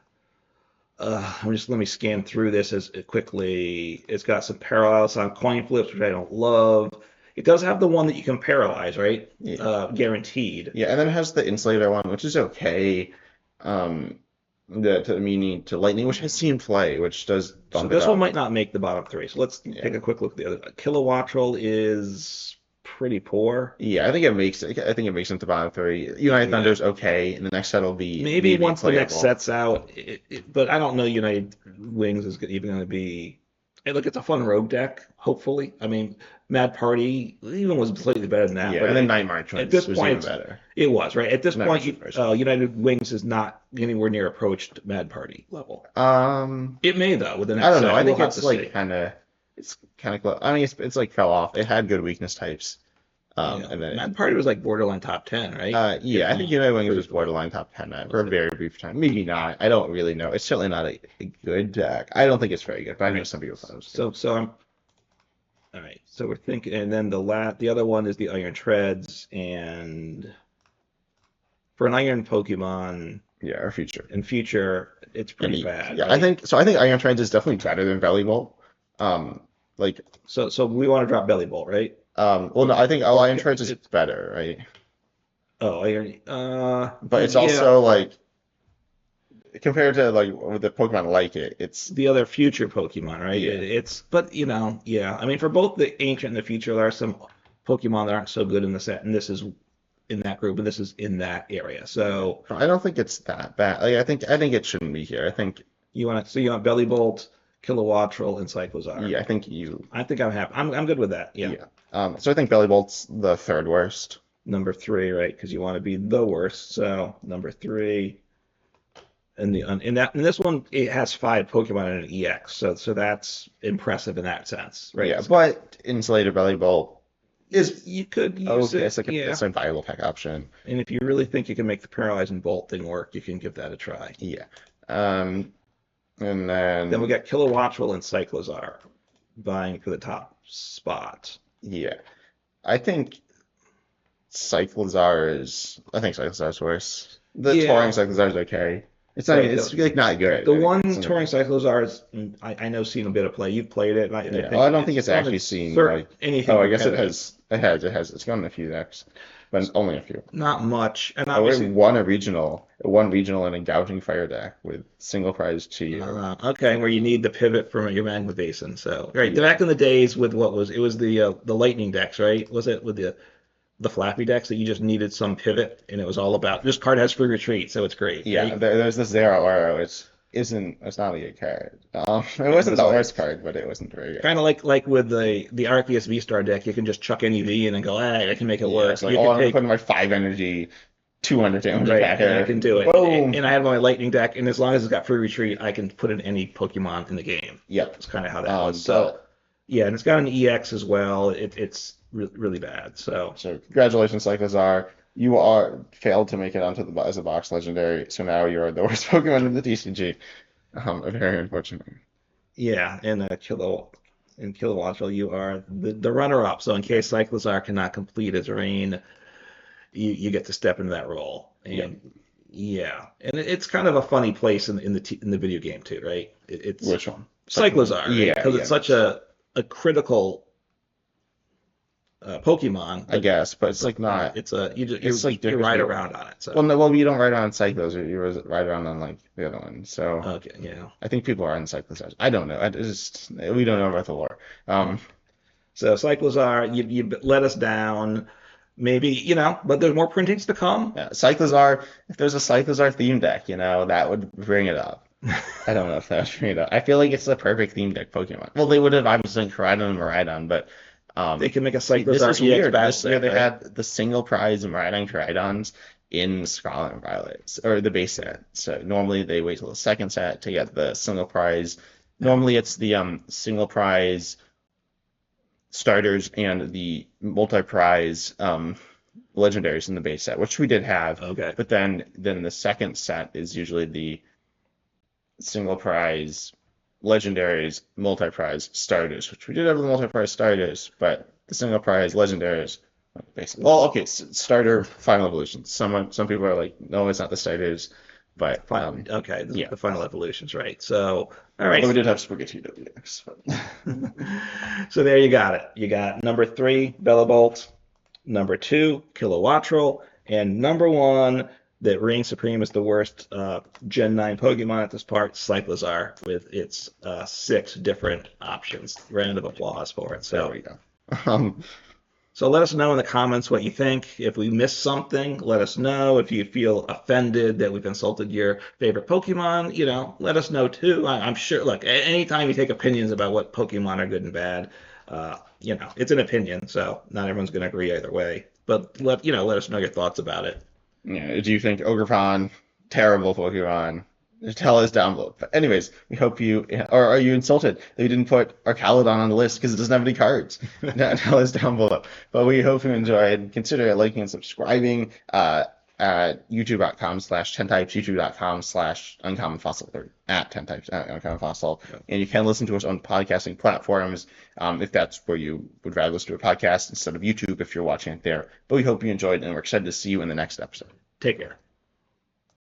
Let me scan through this as quickly. It's got some parallels on coin flips, which I don't love. It does have the one that you can paralyze, right? yeah, Guaranteed. yeah. And then it has the insulator one, which is okay. Um, the to meaning to lightning, which I've seen play, which does So bump it this one up. might not make the bottom three. So let's Yeah, take a quick look at the other. Kilowattrel is pretty poor. yeah. I think it makes it to bottom three. United Yeah. Thunder's okay, and the next set will be Maybe maybe once the next playable. set's out, but I don't know United Wings is even going to be. Hey, look, it's a fun rogue deck, hopefully. I mean, Mad Party even was slightly better than that, Yeah, but and then Nightmare at Twins this was point, even better. it was, right? At this Nightmare point, Twins version. United Wings is not anywhere near approached Mad Party level. Um, It may, though, with the I next don't know. set. I We'll think have to see. it's kind of close. I mean, it's like fell off. It had good weakness types. Yeah, And then Mad Party was like borderline top 10, right? yeah, I think United Wings was borderline top 10 for a very brief time. Maybe not. I don't really know. It's certainly not a good deck. I don't think it's very good, but I know Right. some people thought it was good. So I'm all right. So we're thinking, and then the other one is the Iron Treads, and for an Iron Pokemon Yeah, our future. in future, it's And pretty bad, yeah, I right? think so. I think Iron Trends is definitely better than Belly Bolt. Um, like, So we want to drop Belly Bolt, right? well, no, I think Or Iron Trends is it, better, right? oh, Iron. But it's Yeah, also like compared to like with the Pokemon like it's the other future Pokemon, right? yeah. But yeah. I mean, for both the ancient and the future, there are some Pokemon that aren't so good in the set, and this is in that group, and this is in that area. So I don't think it's that bad. Like, I think it shouldn't be here. I think you want Belly Bolt, Kilowattrel, and Cyclozar. yeah, I think you I think I'm happy. I'm good with that. Yeah. yeah. So I think Belly Bolt's the third worst. Number three, right? Because you want to be the worst. So number three, and in this one, it has five Pokemon and an EX. So that's impressive in that sense, right? Yeah, but Insulator Belly Bolt is You could use okay. it, It's like yeah. it's a viable pack option. And if you really think you can make the Paralyzing Bolt thing work, you can give that a try. Yeah. And Then we then got Kilowattrel and Cyclozar vying for the top spot. yeah, I think Cyclozar's worse. The Touring Yeah, Cyclozar is okay. It's not right. it's like not good. The Like, one it's touring not- Cyclozar is, I know, seen a bit of play. You've played it, and I yeah. think Well, I don't think it's gone actually in seen certain like anything oh I guess competitive. it has it's gone in a few decks. but only a few. Not much, and Oh, we obviously, won regional in a gouging fire deck with single prize to you. okay, where you need the pivot from your magma basin. So, right, Yeah, back in the days with what was it was the lightning decks, right? Was it with the flappy decks that you just needed some pivot, and it was all about this card has free retreat, so it's great, yeah. right? There's this Zero Aura, which it's not a good card. It It wasn't was the like worst card, but it wasn't very good. kind of like with the Arceus V Star deck, you can just chuck any V in and go, I can make it Yeah, work. it's like, You oh, can I'm gonna put take in my 5 energy, 200 damage right, and I attacker. can do it. Boom. And I have my lightning deck, and as long as it's got free retreat, I can put in any Pokemon in the game. Yep. That's kind of how that was. So But yeah, and it's got an EX as well. It's really bad. So so congratulations, Cyclizar. You are failed to make it onto the as a box legendary, so now you are the worst Pokemon in the TCG. Very unfortunate. yeah, and in Kilowattrel, you are the runner-up. So in case Cyclizar cannot complete his reign, you get to step into that role. Yep. And yeah, and it's kind of a funny place in the video game too, right? It's Which one? Cyclizar, right? Yeah, Because yeah. it's such a critical Pokemon, I but guess, but it's like not. it's a It's like you different. ride around on it. Well, So no, well, you don't ride on Cyclos, you ride around on like the other one. So okay, yeah. I think people are on Cyclos. I don't know. We don't know about the lore. So Cyclizar, you let us down. Maybe, but there's more printings to come. Yeah, Cyclizar. If there's a Cyclizar theme deck, that would bring it up. I don't know if that would bring it up. I feel like it's the perfect theme deck Pokemon. Well, they would have obviously Koraidon and Miraidon, but They can make a see, this Cyclizar is EX weird. battle This year set, they right? had the single prize Miraidon Koraidons in Scarlet and Violet, or the base set. So normally they wait till the second set to get the single prize. Normally it's the single prize starters and the multi-prize legendaries in the base set, which we did have. Okay. But then the second set is usually the single prize legendaries, multi-prize starters, which we did have the multi-prize starters, but the single prize legendaries, basically. Well, okay, starter final evolution. Some people are like, no, it's not the starters, but Okay, yeah. the final evolutions, right? So, all Although we right. did have Spaghetti WX. So there you got it. You got number 3, Bellabolt, number 2, Kilowattrel, and number 1 that reigns supreme as the worst Gen 9 Pokemon at this part, Cyclizar, with its 6 different options. Round of applause for it. There So, we go. so let us know in the comments what you think. If we missed something, let us know. If you feel offended that we've insulted your favorite Pokemon, let us know too. I'm sure, look, anytime you take opinions about what Pokemon are good and bad, it's an opinion, so not everyone's going to agree either way. But let us know your thoughts about it. Yeah, do you think Ogrepon, terrible Pokemon? Tell us down below. But anyways, we hope or are you insulted that we didn't put Arcaludon on the list because it doesn't have any cards? Tell us down below. But we hope you enjoyed. Consider liking and subscribing at youtube.com/10types, youtube.com/uncommonfossil, or at 10types, uncommonfossil. And you can listen to us on podcasting platforms if that's where you would rather listen to a podcast instead of YouTube if you're watching it there. But we hope you enjoyed, and we're excited to see you in the next episode. Take care.